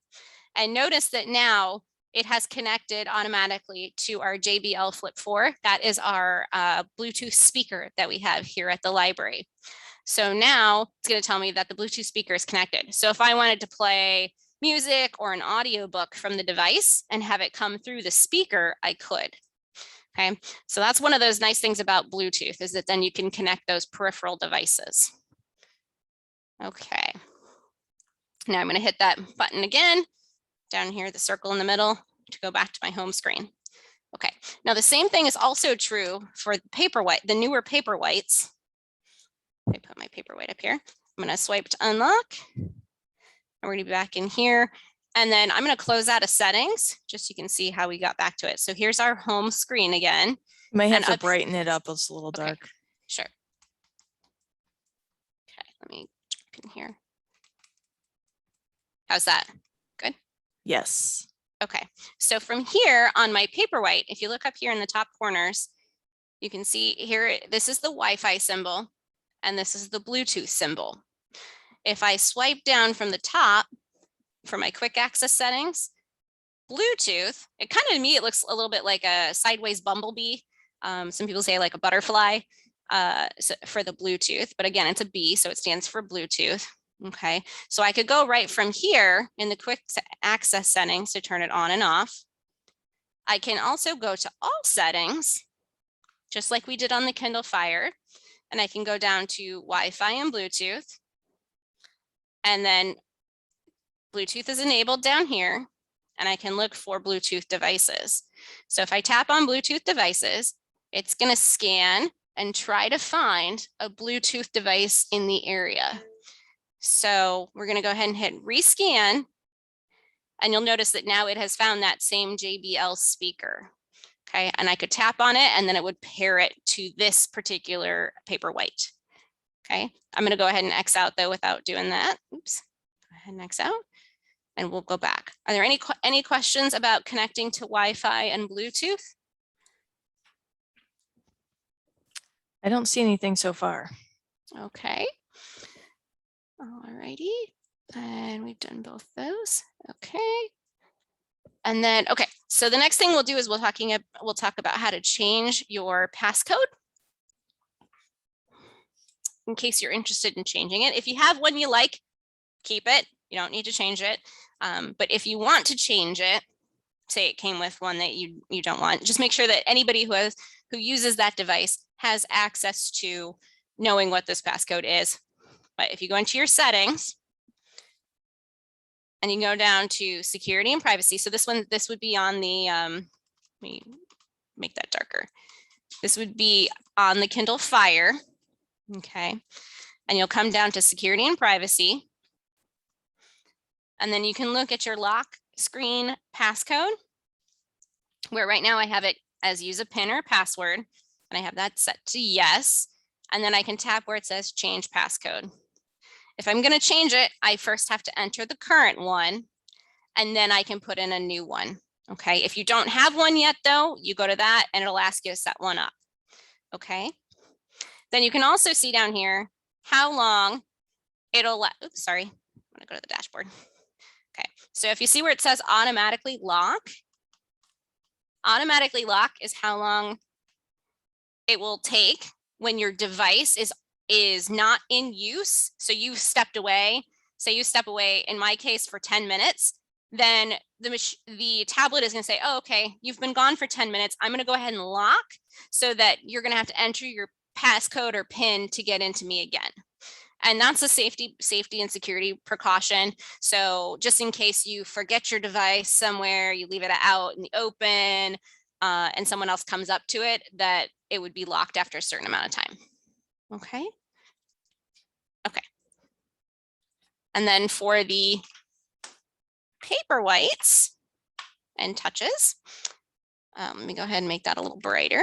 And notice that now it has connected automatically to our JBL Flip 4. That is our Bluetooth speaker that we have here at the library. So now it's going to tell me that the Bluetooth speaker is connected. So if I wanted to play music or an audiobook from the device and have it come through the speaker, I could. Okay, so that's one of those nice things about Bluetooth, is that then you can connect those peripheral devices. Okay, now I'm going to hit that button again down here, the circle in the middle, to go back to my home screen. Okay, now the same thing is also true for the Paperwhite, the newer Paperwhites. I put my Paperwhite up here. I'm going to swipe to unlock. I'm going to be back in here. And then I'm going to close out of settings, just so you can see how we got back to it. So here's our home screen again. You might have to brighten it up. It's a little dark. Okay, sure. Okay, let me jump in here. How's that? Good? Yes. Okay, so from here on my Paperwhite, if you look up here in the top corners, you can see here, this is the Wi-Fi symbol, and this is the Bluetooth symbol. If I swipe down from the top for my quick access settings, Bluetooth, it kind of, to me, it looks a little bit like a sideways bumblebee. Some people say like a butterfly for the Bluetooth, but again, it's a B, so it stands for Bluetooth. Okay, so I could go right from here in the quick access settings to turn it on and off. I can also go to all settings, just like we did on the Kindle Fire, and I can go down to Wi-Fi and Bluetooth. And then Bluetooth is enabled down here, and I can look for Bluetooth devices. So if I tap on Bluetooth devices, it's going to scan and try to find a Bluetooth device in the area. So we're going to go ahead and hit rescan, and you'll notice that now it has found that same JBL speaker. Okay, and I could tap on it and then it would pair it to this particular Paperwhite. Okay, I'm going to go ahead and X out though without doing that. Oops, go ahead and X out, and we'll go back. Are there any questions about connecting to Wi-Fi and Bluetooth? I don't see anything so far. Okay. All righty, and we've done both those. Okay. And then, okay, so the next thing we'll do is we'll talk about how to change your passcode, in case you're interested in changing it. If you have one you like, keep it. You don't need to change it. But if you want to change it, say it came with one that you don't want, just make sure that anybody who uses that device has access to knowing what this passcode is. But if you go into your settings and you go down to security and privacy, so this would be on the, let me make that darker. This would be on the Kindle Fire, okay? And you'll come down to security and privacy. And then you can look at your lock screen passcode, where right now I have it as use a PIN or password, and I have that set to yes. And then I can tap where it says change passcode. If I'm going to change it, I first have to enter the current one, and then I can put in a new one. Okay, if you don't have one yet though, you go to that and it'll ask you to set one up. Okay, then you can also see down here how long it'll oops, sorry, I'm going to go to the dashboard. Okay, so if you see where it says automatically lock is how long it will take when your device is not in use, so you've stepped away, say you step away, in my case, for 10 minutes, then the tablet is going to say, oh, okay, you've been gone for 10 minutes. I'm going to go ahead and lock so that you're going to have to enter your passcode or PIN to get into me again. And that's a safety and security precaution. So just in case you forget your device somewhere, you leave it out in the open, and someone else comes up to it, that it would be locked after a certain amount of time. Okay. Okay. And then for the Paperwhites and touches, let me go ahead and make that a little brighter.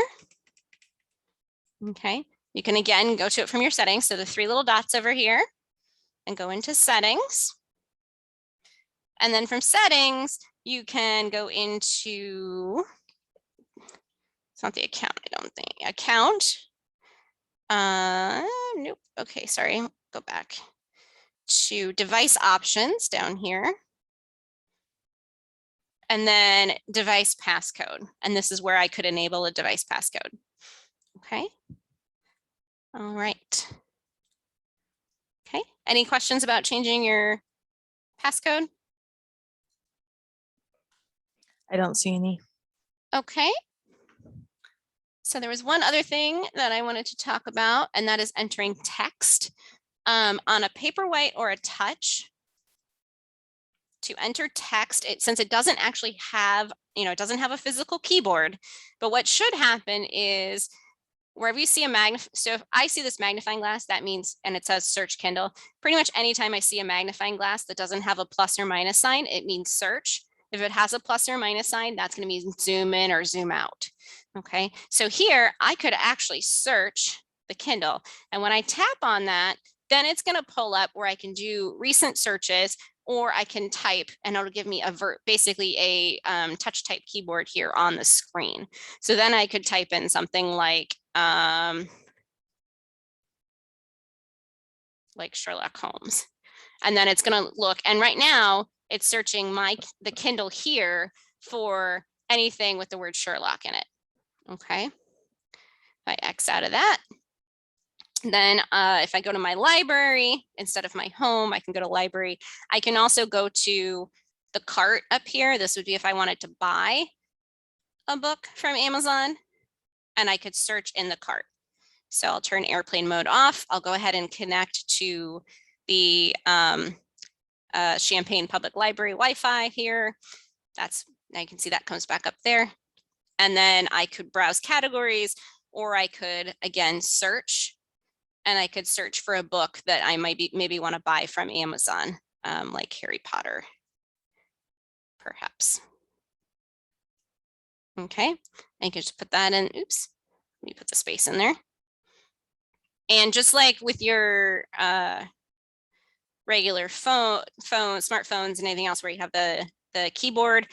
Okay. You can again go to it from your settings. So the 3 little dots over here, and go into settings. And then from settings, you can go into, it's not the account, I don't think, account. Nope. Okay, sorry. Go back to device options down here. And then device passcode. And this is where I could enable a device passcode. Okay. All right. Okay. Any questions about changing your passcode? I don't see any. Okay. So there was one other thing that I wanted to talk about, and that is entering text on a Paperwhite or a touch. To enter text, since it doesn't actually have, it doesn't have a physical keyboard, but what should happen is wherever you see a so if I see this magnifying glass, that means, and it says search Kindle, pretty much anytime I see a magnifying glass that doesn't have a plus or minus sign, it means search. If it has a plus or minus sign, that's going to mean zoom in or zoom out. Okay, so here I could actually search the Kindle, and when I tap on that, then it's going to pull up where I can do recent searches, or I can type, and it'll give me basically a touch type keyboard here on the screen. So then I could type in something like Sherlock Holmes, and then it's going to look. And right now it's searching the Kindle here for anything with the word Sherlock in it. Okay, if I X out of that, then if I go to my library instead of my home, I can go to library. I can also go to the cart up here. This would be if I wanted to buy a book from Amazon, and I could search in the cart. So I'll turn airplane mode off. I'll go ahead and connect to the Champaign Public Library Wi-Fi here. Now you can see that comes back up there. And then I could browse categories, or I could again search, and I could search for a book that I maybe want to buy from Amazon, like Harry Potter, perhaps. Okay, I can just put that in. Oops, let me put the space in there. And just like with your regular smartphones and anything else where you have the keyboard,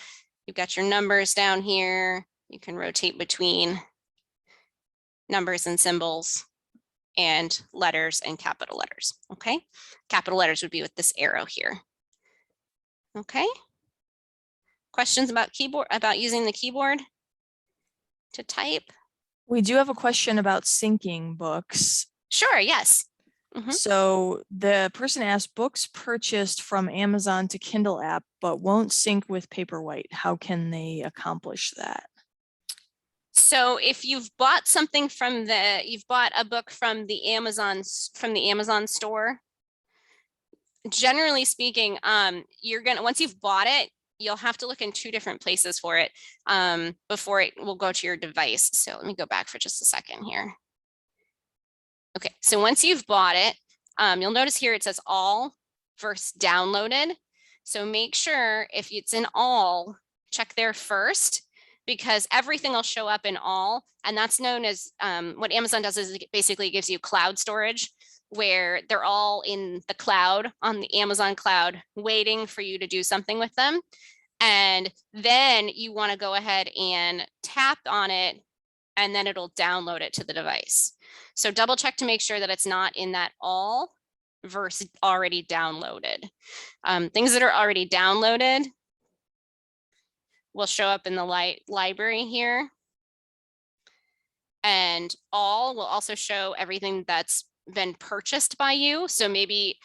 you've got your numbers down here. You can rotate between numbers and symbols and letters and capital letters. Okay, capital letters would be with this arrow here. Okay, questions about using the keyboard to type? We do have a question about syncing books. Sure, yes. So the person asked, books purchased from Amazon to Kindle app, but won't sync with Paperwhite. How can they accomplish that? So if you've bought something you've bought a book from the Amazon store, generally speaking, once you've bought it, you'll have to look in 2 different places for it before it will go to your device. So let me go back for just a second here. Okay, so once you've bought it, you'll notice here it says all versus downloaded. So make sure if it's in all, check there first, because everything will show up in all. And that's known as, what Amazon does is it basically gives you cloud storage, where they're all in the cloud, on the Amazon cloud, waiting for you to do something with them. And then you want to go ahead and tap on it, and then it'll download it to the device. So double check to make sure that it's not in that all versus already downloaded. Things that are already downloaded will show up in the library here. And all will also show everything that's been purchased by you. So maybe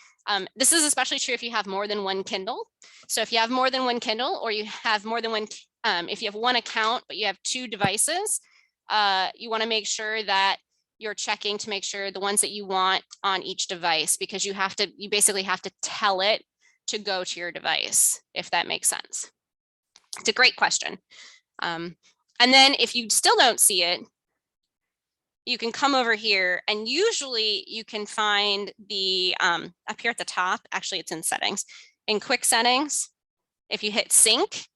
this is especially true if you have more than one Kindle. So if you have more than one Kindle, or you have more than one, if you have one account, but you have two devices, you want to make sure that you're checking to make sure the ones that you want on each device, because you basically have to tell it to go to your device, if that makes sense. It's a great question. And then if you still don't see it, you can come over here, and usually you can find the up here at the top. Actually, it's in settings. In quick settings, if you hit sync,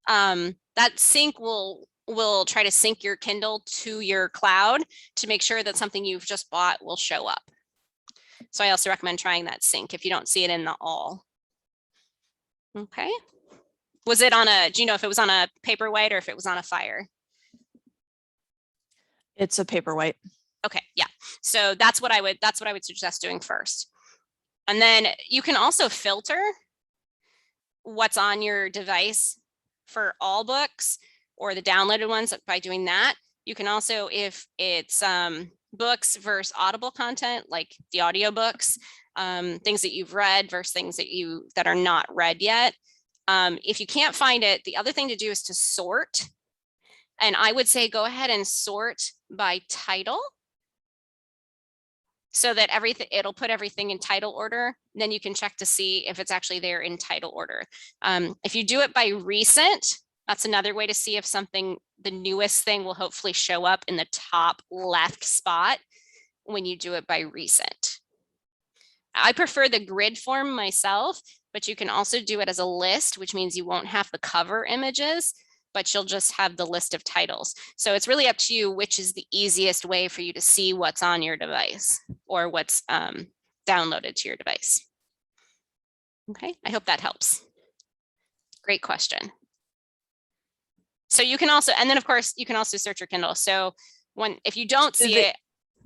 that sync will try to sync your Kindle to your cloud to make sure that something you've just bought will show up. So I also recommend trying that sync if you don't see it in the all. Okay. Was it on a, do you know if it was on a Paperwhite or if it was on a Fire? It's a Paperwhite. Okay, yeah. So that's what I would suggest doing first. And then you can also filter what's on your device for all books or the downloaded ones by doing that. You can also, if it's books versus audible content, like the audiobooks, things that you've read versus things that are not read yet. If you can't find it, the other thing to do is to sort. And I would say go ahead and sort by title, so that it'll put everything in title order. Then you can check to see if it's actually there in title order. If you do it by recent, that's another way to see if the newest thing will hopefully show up in the top left spot when you do it by recent. I prefer the grid form myself, but you can also do it as a list, which means you won't have the cover images, but you'll just have the list of titles. So it's really up to you which is the easiest way for you to see what's on your device or what's downloaded to your device. Okay, I hope that helps. Great question. So you can also, and then of course, you can also search your Kindle. So if you don't see it,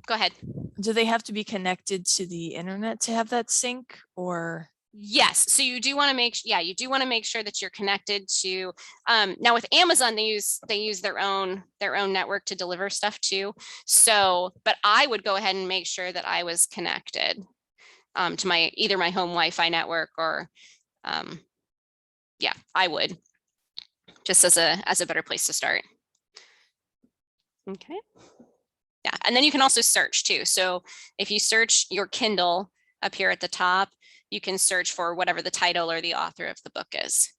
go ahead. Do they have to be connected to the internet to have that sync, or? Yes, so you do want to make sure that you're connected to. Now with Amazon, they use their own network to deliver stuff too. So, but I would go ahead and make sure that I was connected to either my home Wi-Fi network or, yeah, I would, just as a better place to start. Okay. Yeah, and then you can also search too. So if you search your Kindle up here at the top, you can search for whatever the title or the author of the book is.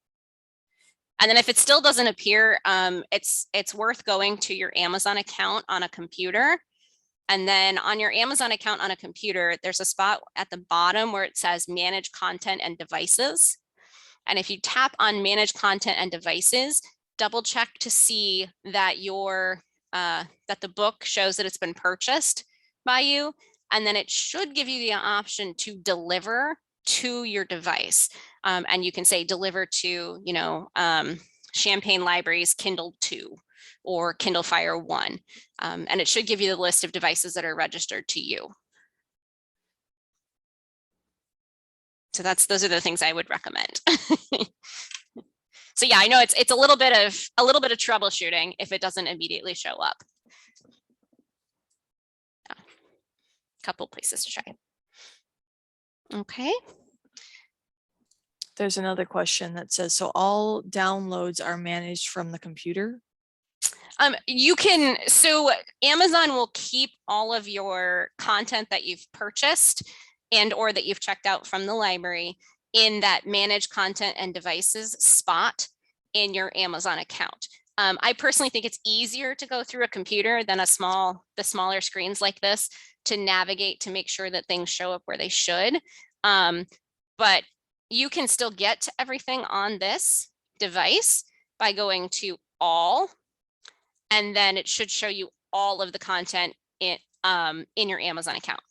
And then if it still doesn't appear, it's worth going to your Amazon account on a computer. And then on your Amazon account on a computer, there's a spot at the bottom where it says manage content and devices. And if you tap on manage content and devices, double check to see that that the book shows that it's been purchased by you. And then it should give you the option to deliver to your device. And you can say deliver to, Champaign Library's Kindle 2 or Kindle Fire 1. And it should give you the list of devices that are registered to you. So those are the things I would recommend. So yeah, I know it's a little bit of troubleshooting if it doesn't immediately show up. Yeah. Couple places to try. Okay. There's another question that says, so all downloads are managed from the computer? So Amazon will keep all of your content that you've purchased or that you've checked out from the library in that manage content and devices spot in your Amazon account. I personally think it's easier to go through a computer than the smaller screens like this to navigate to make sure that things show up where they should. But you can still get to everything on this device by going to all, and then it should show you all of the content in your Amazon account,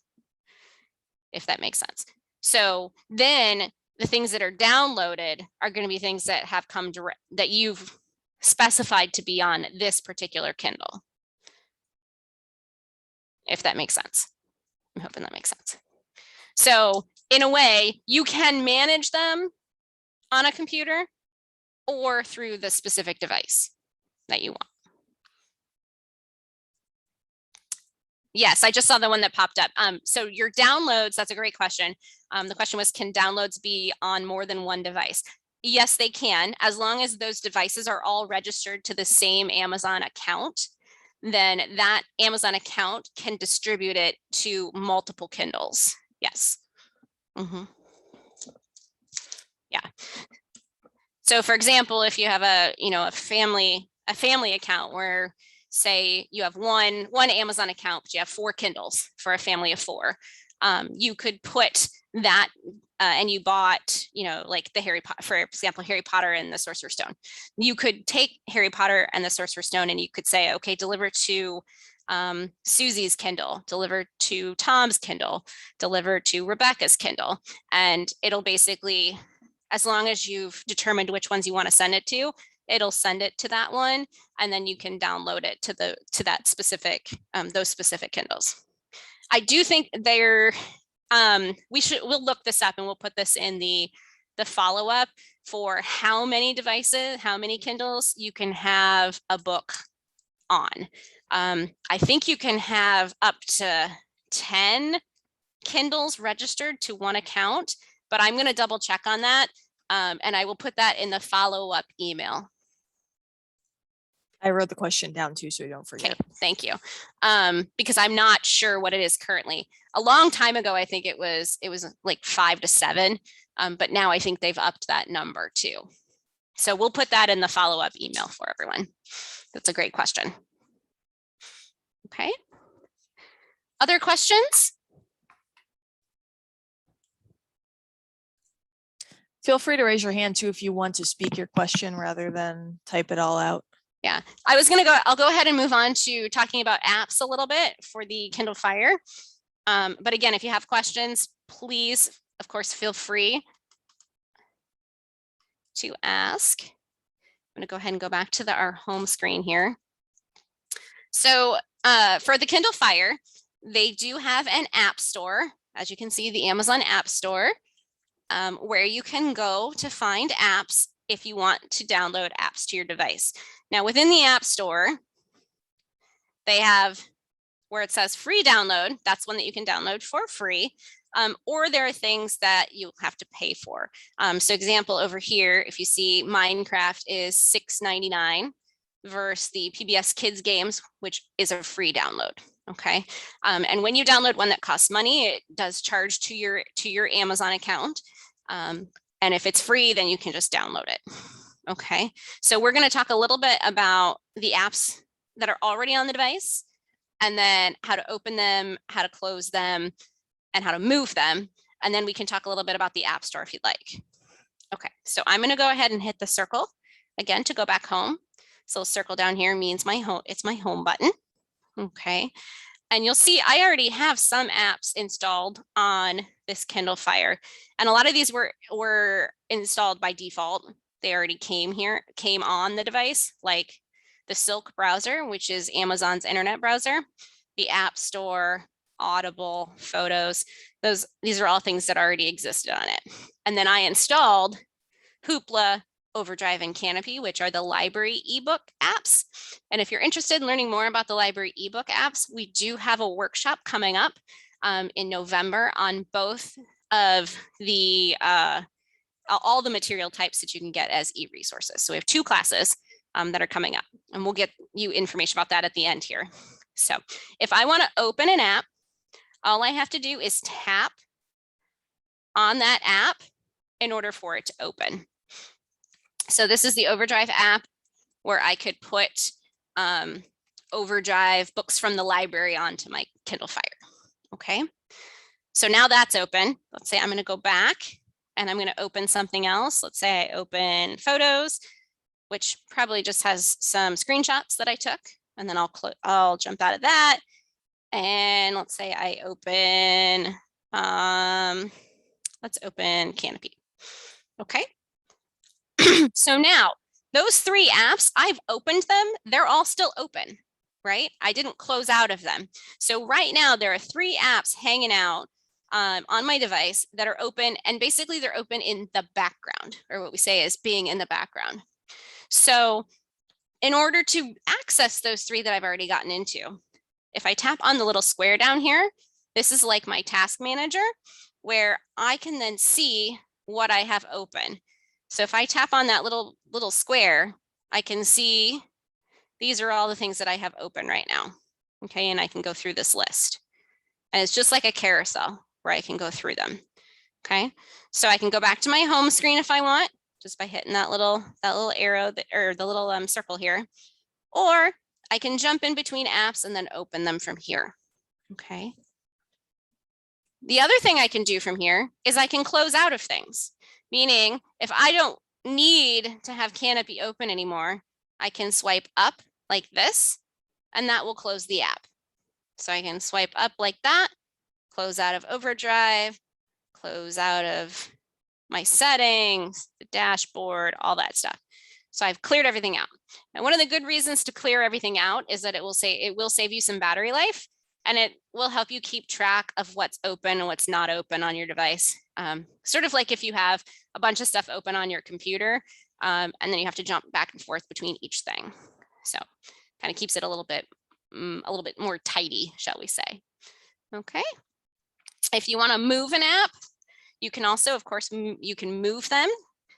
if that makes sense. So then the things that are downloaded are going to be things that have come direct, that you've specified to be on this particular Kindle, if that makes sense. I'm hoping that makes sense. So in a way, you can manage them on a computer or through the specific device that you want. Yes, I just saw the one that popped up. So your downloads, that's a great question. The question was, can downloads be on more than one device? Yes, they can, as long as those devices are all registered to the same Amazon account, then that Amazon account can distribute it to multiple Kindles. Yes. Yeah. So for example, if you have a family account where, say, you have one Amazon account, but you have 4 Kindles for a family of 4, you could put that and you bought, like the Harry Potter, for example, Harry Potter and the Sorcerer's Stone. You could take Harry Potter and the Sorcerer's Stone and you could say, okay, deliver to Susie's Kindle, deliver to Tom's Kindle, deliver to Rebecca's Kindle, and it'll basically, as long as you've determined which ones you want to send it to, it'll send it to that one, and then you can download it to that specific those specific Kindles. I do think we'll look this up and we'll put this in the follow-up for how many devices, how many Kindles you can have a book on. I think you can have up to 10 Kindles registered to one account, but I'm going to double check on that. And I will put that in the follow-up email. I wrote the question down too, so you don't forget. Okay, thank you. Because I'm not sure what it is currently. A long time ago, I think it was like 5 to 7, but now I think they've upped that number too. So we'll put that in the follow-up email for everyone. That's a great question. Okay. Other questions? Feel free to raise your hand too if you want to speak your question rather than type it all out. Yeah, I'll go ahead and move on to talking about apps a little bit for the Kindle Fire. But again, if you have questions, please, of course, feel free to ask. I'm going to go ahead and go back to our home screen here. So for the Kindle Fire, they do have an app store, as you can see, the Amazon App Store, where you can go to find apps if you want to download apps to your device. Now, within the App Store, they have where it says free download. That's one that you can download for free. Or there are things that you have to pay for. So example over here, if you see Minecraft is $6.99 versus the PBS Kids games, which is a free download. Okay. And when you download one that costs money, it does charge to your Amazon account. And if it's free, then you can just download it. Okay. So we're going to talk a little bit about the apps that are already on the device, and then how to open them, how to close them, and how to move them. And then we can talk a little bit about the App Store if you'd like. Okay, so I'm going to go ahead and hit the circle again to go back home. So circle down here means my home. It's my home button. Okay, and you'll see I already have some apps installed on this Kindle Fire, and a lot of these were installed by default. They already came on the device, like the Silk browser, which is Amazon's internet browser, the App Store, Audible, Photos. These are all things that already existed on it. And then I installed Hoopla, Overdrive, and Canopy, which are the library ebook apps. And if you're interested in learning more about the library ebook apps, we do have a workshop coming up in November on both of the all the material types that you can get as e-resources. So we have 2 classes that are coming up, and we'll get you information about that at the end here. So if I want to open an app, all I have to do is tap on that app in order for it to open. So this is the Overdrive app where I could put Overdrive books from the library onto my Kindle Fire. Okay, so now that's open. Let's say I'm going to go back and I'm going to open something else. Let's say I open Photos, which probably just has some screenshots that I took, and then I'll jump out of that. And let's say I open, let's open Canopy. Okay. So now those 3 apps, I've opened them. They're all still open, right? I didn't close out of them. So right now there are 3 apps hanging out on my device that are open, and basically they're open in the background, or what we say is being in the background. So in order to access those 3 that I've already gotten into, If I tap on the little square down here, this is like my task manager, where I can then see what I have open. So if I tap on that little square, I can see these are all the things that I have open right now. Okay, and I can go through this list. And it's just like a carousel where I can go through them. Okay, so I can go back to my home screen if I want, just by hitting that little arrow or the little circle here. Or I can jump in between apps and then open them from here. Okay. The other thing I can do from here is I can close out of things, meaning if I don't need to have Canopy open anymore, I can swipe up like this, and that will close the app. So I can swipe up like that, close out of Overdrive, close out of my settings, the dashboard, all that stuff. So I've cleared everything out. And one of the good reasons to clear everything out is that it will save you some battery life, and it will help you keep track of what's open and what's not open on your device. Sort of like if you have a bunch of stuff open on your computer, and then you have to jump back and forth between each thing. So kind of keeps it a little bit more tidy, shall we say. Okay. If you want to move an app, you can also, of course, you can move them.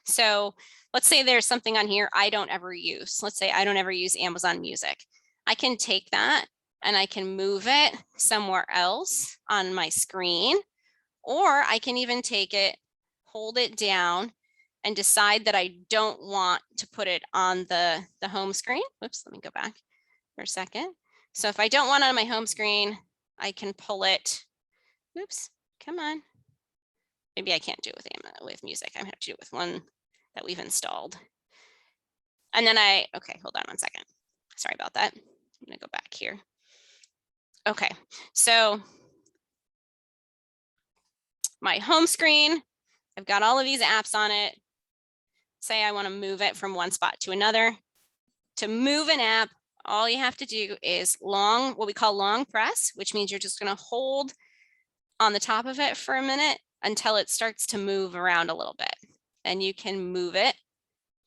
So let's say there's something on here I don't ever use. Let's say I don't ever use Amazon Music. I can take that and I can move it somewhere else on my screen, or I can even take it, hold it down, and decide that I don't want to put it on the home screen. Oops, let me go back for a second. So if I don't want it on my home screen, I can pull it. Oops, come on. Maybe I can't do it with music. I have to do it with one that we've installed. And then okay, hold on one second. Sorry about that. I'm gonna go back here. Okay, so my home screen, I've got all of these apps on it. Say I want to move it from one spot to another. To move an app, all you have to do is what we call long press, which means you're just going to hold on the top of it for a minute until it starts to move around a little bit. And you can move it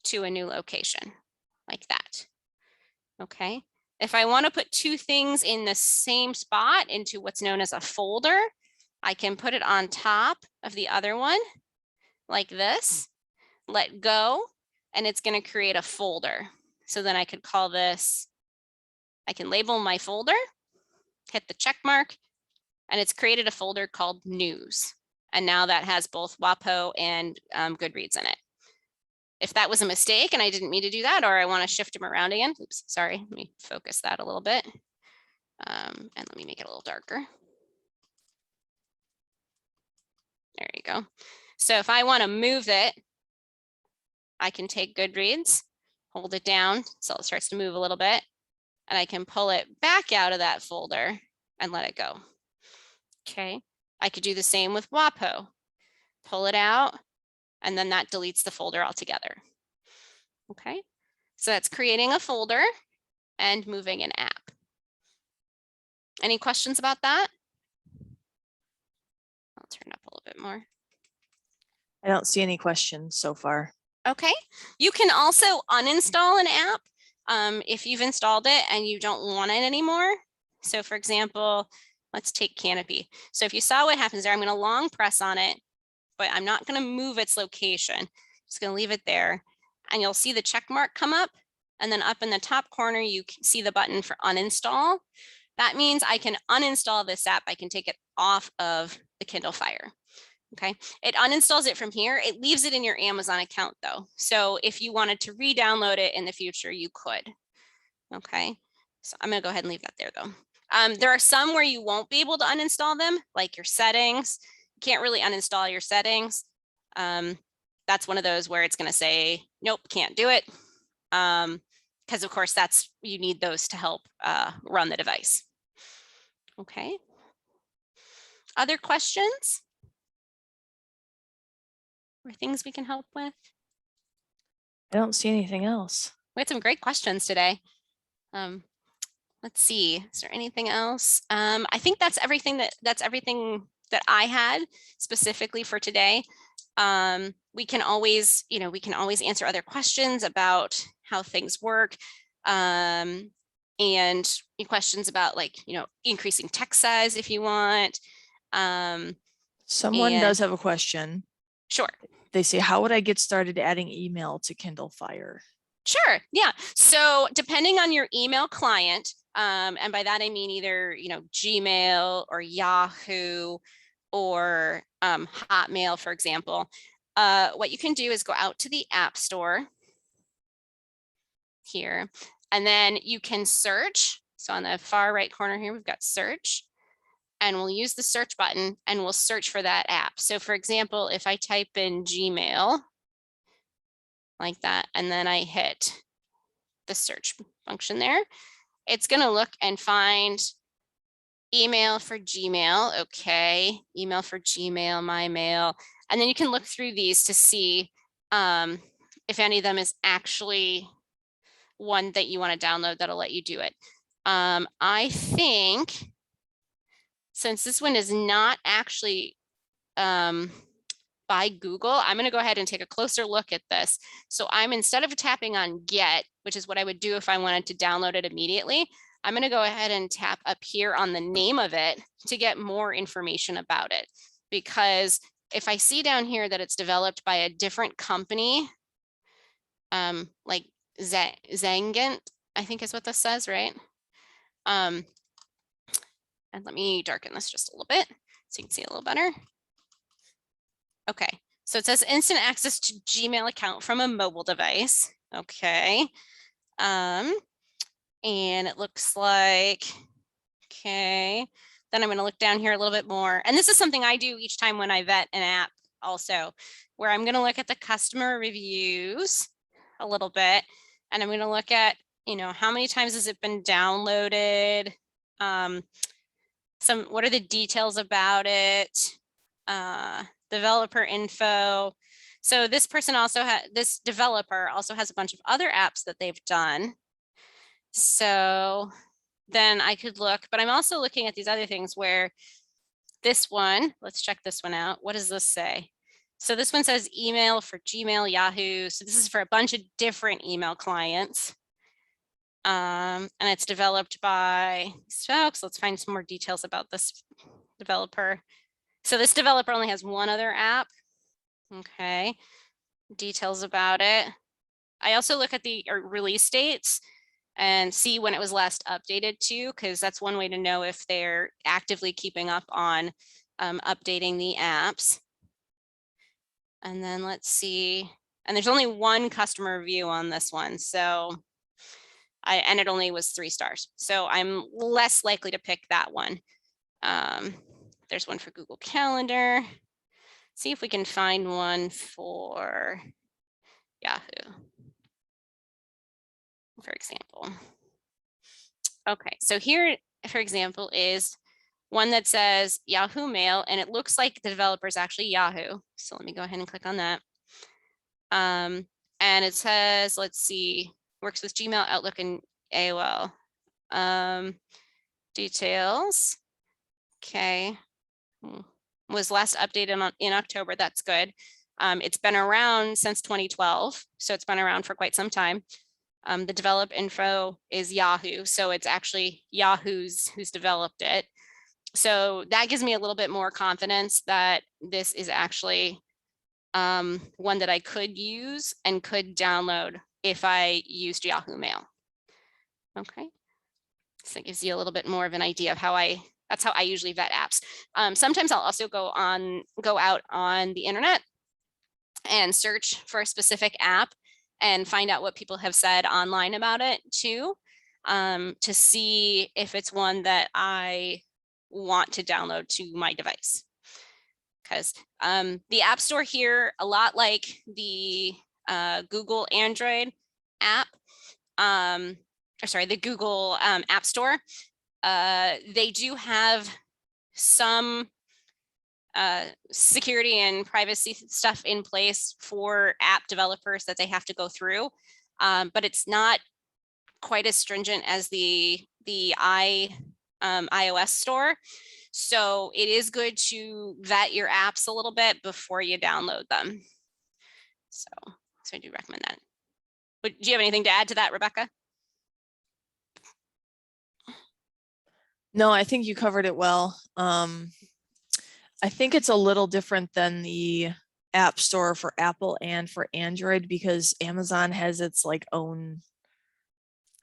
to a new location like that. Okay. If I want to put two things in the same spot into what's known as a folder, I can put it on top of the other one like this, let go, and it's going to create a folder. So then I could call this, I can label my folder, hit the check mark, and it's created a folder called News. And now that has both WAPO and Goodreads in it. If that was a mistake and I didn't mean to do that, or I want to shift them around again, oops, sorry, let me focus that a little bit. And let me make it a little darker. There you go. So if I want to move it, I can take Goodreads, hold it down so it starts to move a little bit, and I can pull it back out of that folder and let it go. Okay, I could do the same with WAPO. Pull it out, and then that deletes the folder altogether. Okay, so that's creating a folder and moving an app. Any questions about that? I'll turn up a little bit more. I don't see any questions so far. Okay, you can also uninstall an app if you've installed it and you don't want it anymore. So for example, let's take Canopy. So if you saw what happens there, I'm going to long press on it, but I'm not going to move its location. Just going to leave it there. And you'll see the check mark come up. And then up in the top corner, you can see the button for uninstall. That means I can uninstall this app. I can take it off of the Kindle Fire. Okay, it uninstalls it from here. It leaves it in your Amazon account though. So if you wanted to re-download it in the future, you could. Okay, so I'm going to go ahead and leave that there though. There are some where you won't be able to uninstall them, like your settings. You can't really uninstall your settings. That's one of those where it's going to say, nope, can't do it. Because of course you need those to help run the device. Okay. Other questions? Or things we can help with? I don't see anything else. We had some great questions today. Let's see, is there anything else? I think that's everything that I had specifically for today. We can always answer other questions about how things work. and questions about like, increasing text size if you want. Someone does have a question. Sure. They say, how would I get started adding email to Kindle Fire? Sure. Yeah. So depending on your email client, and by that I mean either, Gmail or Yahoo or Hotmail, for example, what you can do is go out to the App Store here, and then you can search. So on the far right corner here, we've got search, and we'll use the search button and we'll search for that app. So for example, if I type in Gmail like that, and then I hit the search function there, it's going to look and find email for Gmail. Okay. Email for Gmail, my mail. And then you can look through these to see if any of them is actually one that you want to download that'll let you do it. I think since this one is not actually by Google, I'm going to go ahead and take a closer look at this. So I'm, instead of tapping on get, which is what I would do if I wanted to download it immediately, I'm going to go ahead and tap up here on the name of it to get more information about it. Because if I see down here that it's developed by a different company, like Zangent, I think is what this says, right? And let me darken this just a little bit so you can see a little better. Okay, so it says instant access to Gmail account from a mobile device. Okay. And it looks like, okay. Then I'm going to look down here a little bit more. And this is something I do each time when I vet an app also, where I'm going to look at the customer reviews a little bit. And I'm going to look at, how many times has it been downloaded? What are the details about it? Developer info. So this person also this developer also has a bunch of other apps that they've done. So then I could look, but I'm also looking at these other things where this one, let's check this one out. What does this say? So this one says email for Gmail, Yahoo. So this is for a bunch of different email clients. And it's developed by these folks. Let's find some more details about this developer. So this developer only has one other app. Okay, details about it. I also look at the release dates and see when it was last updated to, because that's one way to know if they're actively keeping up on updating the apps. And then let's see, and there's only one customer review on this one. So and it only was 3 stars. So I'm less likely to pick that one. There's one for Google Calendar. See if we can find one for Yahoo, for example. Okay, so here, for example, is one that says Yahoo Mail, and it looks like the developer is actually Yahoo. So let me go ahead and click on that. And it says, let's see, works with Gmail, Outlook, and AOL. Details. Okay. Was last updated in October. That's good. It's been around since 2012, so it's been around for quite some time. The develop info is Yahoo, so it's actually Yahoo's who's developed it. So that gives me a little bit more confidence that this is actually one that I could use and could download if I used Yahoo Mail. Okay, so it gives you a little bit more of an idea of that's how I usually vet apps. Sometimes I'll also go out on the internet and search for a specific app and find out what people have said online about it too, to see if it's one that I want to download to my device. Because the App Store here, a lot like the Google Android app, the Google App Store, they do have some security and privacy stuff in place for app developers that they have to go through, but it's not quite as stringent as the iOS store. So it is good to vet your apps a little bit before you download them. So I do recommend that. But do you have anything to add to that, Rebecca? No, I think you covered it well. I think it's a little different than the App Store for Apple and for Android because Amazon has its like own,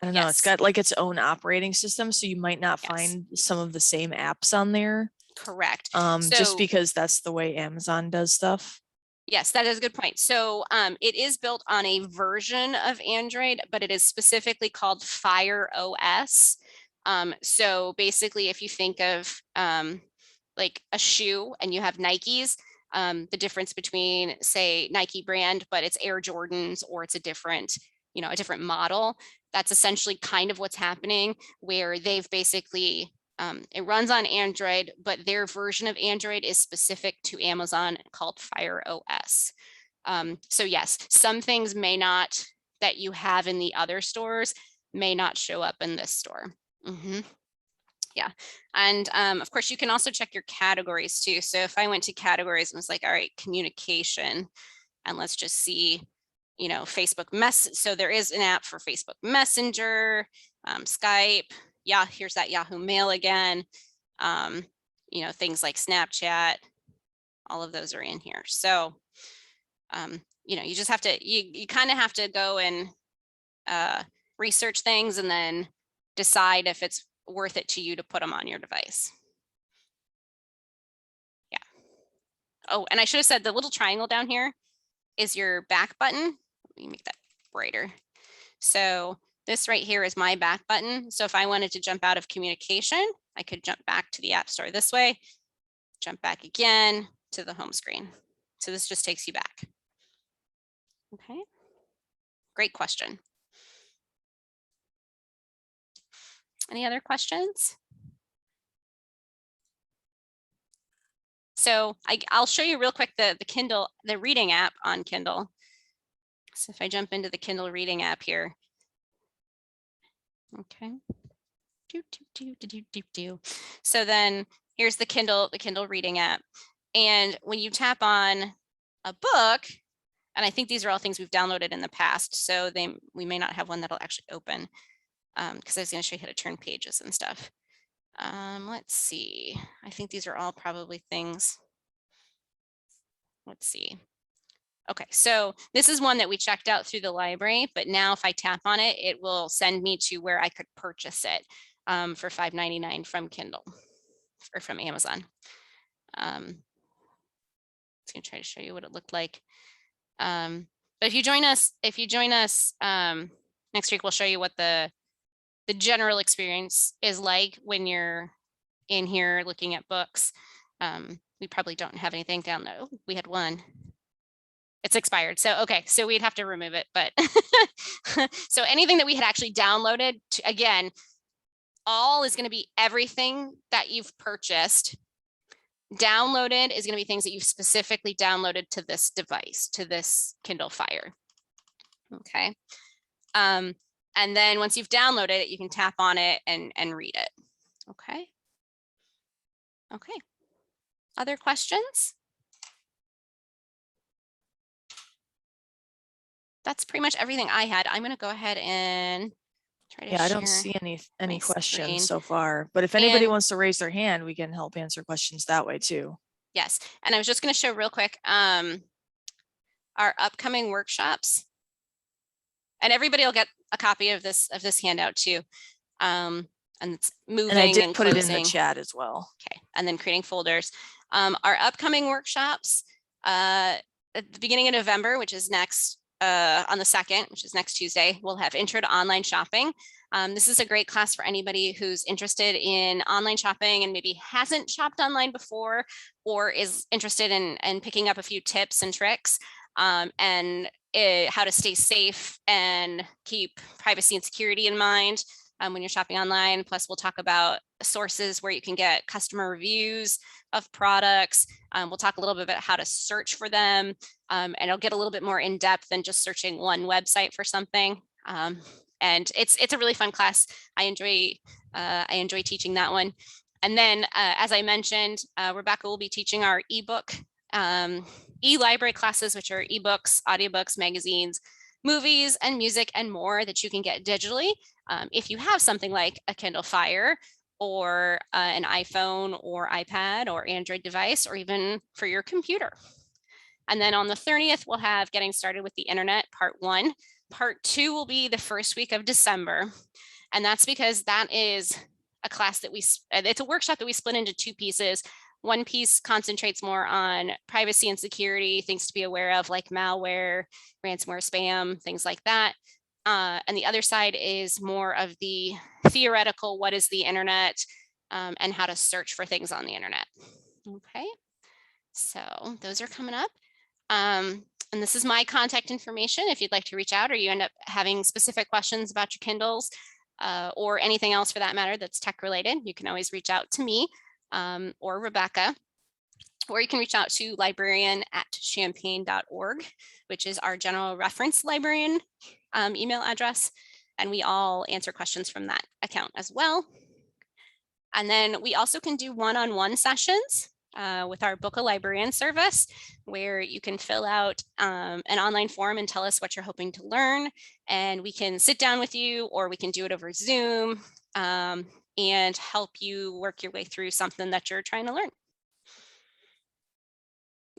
I don't know, it's Yes, got like its own operating system, so you might not yes, find some of the same apps on there, correct. just So because that's the way Amazon does stuff. yes, that is a good point. So it is built on a version of Android, but it is specifically called Fire OS. So basically, if you think of like a shoe and you have Nikes, the difference between, say, Nike brand, but it's Air Jordans or it's a different, a different model, that's essentially kind of what's happening, where they've basically it runs on Android, but their version of Android is specific to Amazon called Fire OS. So yes, some things may not, that you have in the other stores, may not show up in this store. Yeah. And of course, you can also check your categories too. So if I went to categories and was like, all right, communication, and let's just see, Facebook So there is an app for Facebook Messenger, Skype. Yeah, here's that Yahoo Mail again. Things like Snapchat, all of those are in here. So, you just have to, you kind of have to go and research things and then decide if it's worth it to you to put them on your device. Yeah. Oh, and I should have said the little triangle down here is your back button. Let me make that brighter. So this right here is my back button. So if I wanted to jump out of communication, I could jump back to the App Store this way, jump back again to the home screen. So this just takes you back. Okay. Great question. Any other questions? So I'll show you real quick the Kindle, the reading app on Kindle. So if I jump into the Kindle reading app here. Okay. So then here's the Kindle reading app. And when you tap on a book, and I think these are all things we've downloaded in the past, so we may not have one that'll actually open, because I was going to show you how to turn pages and stuff. Let's see. I think these are all probably things. Let's see. Okay, so this is one that we checked out through the library, but now if I tap on it, it will send me to where I could purchase it for $5.99 from Kindle or from Amazon. I was gonna try to show you what it looked like. But if you join us next week, we'll show you what the general experience is like when you're in here looking at books. We probably don't have anything down there. Oh, we had one. It's expired. So, okay, so we'd have to remove it, but so anything that we had actually downloaded, again, all is going to be everything that you've purchased. Downloaded is going to be things that you've specifically downloaded to this device, to this Kindle Fire. Okay. And then once you've downloaded it, you can tap on it and read it. Okay. Okay. Other questions? That's pretty much everything I had. I'm going to go ahead and try to share. Yeah, I don't see any questions screen. so far, but if anybody And wants to raise their hand, we can help answer questions that way too. yes, and I was just going to show real quick our upcoming workshops, and everybody will get a copy of this handout too. And it's moving And I did and put it in closing. the chat as well. Okay, and then creating folders. Our upcoming workshops at the beginning of November, which is next on the 2nd, which is next Tuesday, we'll have Intro to Online Shopping. This is a great class for anybody who's interested in online shopping and maybe hasn't shopped online before, or is interested in picking up a few tips and tricks, and how to stay safe and keep privacy and security in mind when you're shopping online. Plus, we'll talk about sources where you can get customer reviews of products. We'll talk a little bit about how to search for them, and it'll get a little bit more in depth than just searching one website for something. And it's a really fun class. I enjoy teaching that one. And then, as I mentioned, Rebecca will be teaching our ebook, e-library classes, which are ebooks, audiobooks, magazines, movies, and music, and more that you can get digitally if you have something like a Kindle Fire or an iPhone or iPad or Android device, or even for your computer. And then on the 30th, we'll have Getting Started with the Internet, Part 1. Part 2 will be the first week of December. And that's because that is a class that it's a workshop that we split into 2 pieces. One piece concentrates more on privacy and security, things to be aware of, like malware, ransomware, spam, things like that. And the other side is more of the theoretical, what is the internet, and how to search for things on the internet. Okay, so those are coming up. And this is my contact information if you'd like to reach out, or you end up having specific questions about your Kindles, or anything else for that matter that's tech related. You can always reach out to me, or Rebecca, or you can reach out to librarian@champaign.org, which is our general reference librarian email address. And we all answer questions from that account as well. And then we also can do one-on-one sessions with our Book a Librarian service, where you can fill out an online form and tell us what you're hoping to learn. And we can sit down with you, or we can do it over Zoom, and help you work your way through something that you're trying to learn.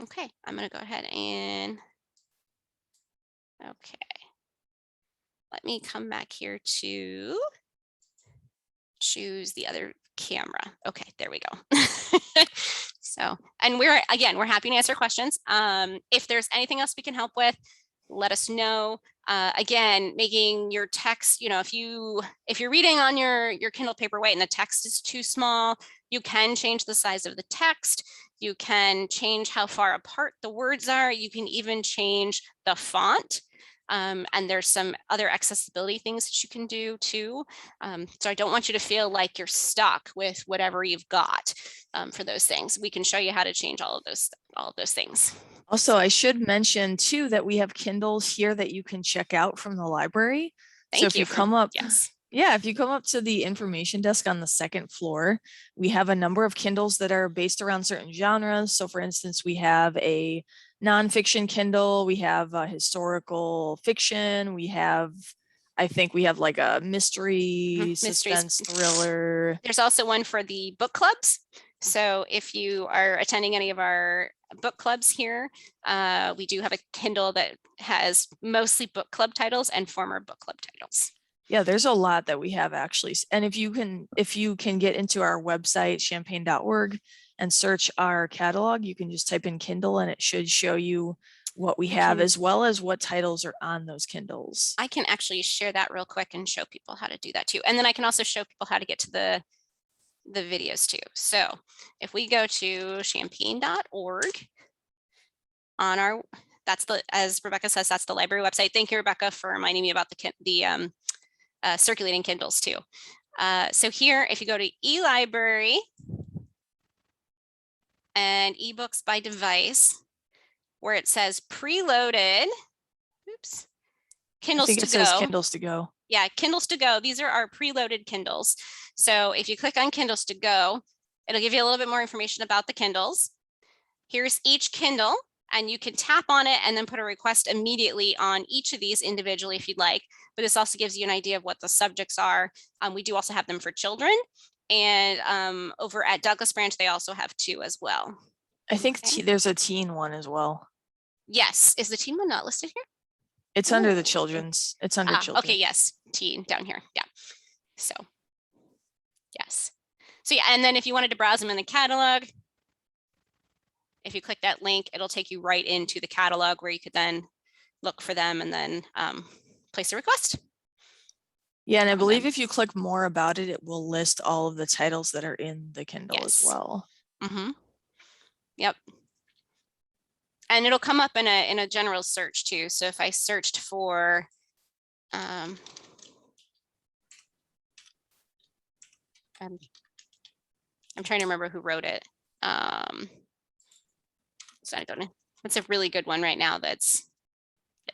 Okay, I'm going to go ahead and, okay. Let me come back here to choose the other camera. Okay, there we go. So, and we're happy to answer questions. If there's anything else we can help with, let us know. Again, making your text, if you're reading on your Kindle Paperwhite and the text is too small, you can change the size of the text. You can change how far apart the words are. You can even change the font. And there's some other accessibility things that you can do too. So I don't want you to feel like you're stuck with whatever you've got for those things. We can show you how to change all of those things. Also, I should mention too that we have Kindles here that you can check out from the library. So if you come up, if you come up to the information desk on the 2nd floor, we have a number of Kindles that are based around certain genres. So for instance, we have a nonfiction Kindle, we have a historical fiction, I think we have like a mystery, suspense, thriller. There's also one for the book clubs. So if you are attending any of our book clubs here, we do have a Kindle that has mostly book club titles and former book club titles. Yeah, there's a lot that we have actually. And if you can get into our website, champaign.org, and search our catalog, you can just type in Kindle and it should show you what we have, as well as what titles are on those Kindles. I can actually share that real quick and show people how to do that too. And then I can also show people how to get to the videos too. So if we go to champaign.org on our, as Rebecca says, that's the library website. Thank you, Rebecca, for reminding me about the circulating Kindles too. So here, if you go to eLibrary and ebooks by device, where it says preloaded, Kindles to go. Says Kindles to go. Yeah, Kindles to go. These are our preloaded Kindles. So if you click on Kindles to go, it'll give you a little bit more information about the Kindles. Here's each Kindle, and you can tap on it and then put a request immediately on each of these individually if you'd like. But this also gives you an idea of what the subjects are. We do also have them for children. And over at Douglas Branch, they also have 2 as well. I think there's a teen one as well. Yes. Is the teen one not listed here? It's under the children's. It's under children. Okay, yes. Teen down here. Yeah. So, yes. So yeah, and then if you wanted to browse them in the catalog, if you click that link, it'll take you right into the catalog where you could then look for them and then place a request. Yeah, and I believe if you click more about it, it will list all of the titles that are in the Kindle as well. Yep. And it'll come up in a general search too. So if I searched for I'm trying to remember who wrote it. So I don't know. That's a really good one right now. That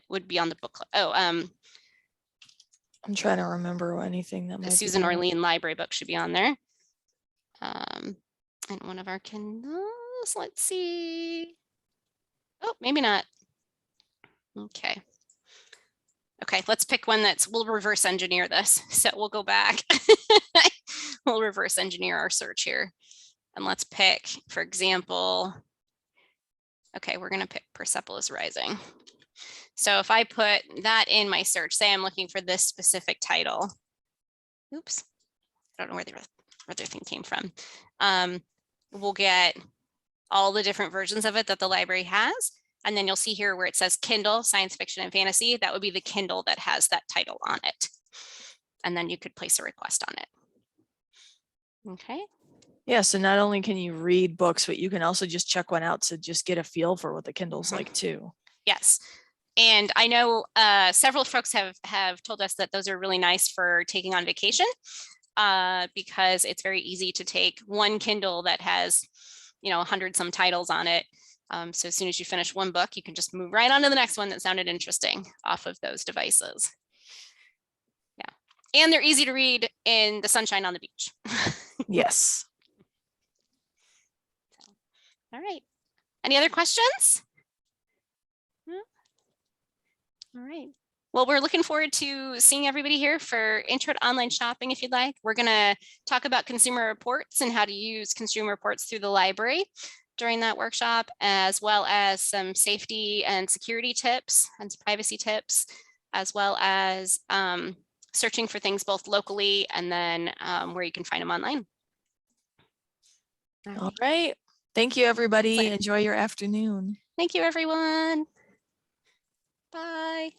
would be on the book club. Oh, I'm trying to remember anything that the Susan Orlean library book should be on there. And one of our Kindles. Let's see. Oh, maybe not. Okay. Okay, let's pick one we'll reverse engineer this. So we'll go back. we'll reverse engineer our search here. And let's pick, for example, okay, we're going to pick Persepolis Rising. So if I put that in my search, say I'm looking for this specific title. Oops, I don't know where the other thing came from. We'll get all the different versions of it that the library has. And then you'll see here where it says Kindle, science fiction and fantasy. That would be the Kindle that has that title on it. And then you could place a request on it. Okay. Yeah, so not only can you read books, but you can also just check one out to just get a feel for what the Kindle's like too. Yes. And I know several folks have told us that those are really nice for taking on vacation because it's very easy to take one Kindle that has, 100 some titles on it. So as soon as you finish one book, you can just move right on to the next one that sounded interesting off of those devices. Yeah. And they're easy to read in the sunshine on the beach. Yes. All right. Any other questions? All right. Well, we're looking forward to seeing everybody here for Intro to Online Shopping, if you'd like. We're going to talk about consumer reports and how to use consumer reports through the library during that workshop, as well as some safety and security tips and privacy tips, as well as searching for things both locally and then where you can find them online. All right. Thank you, everybody. Enjoy your afternoon. Thank you, everyone. Bye.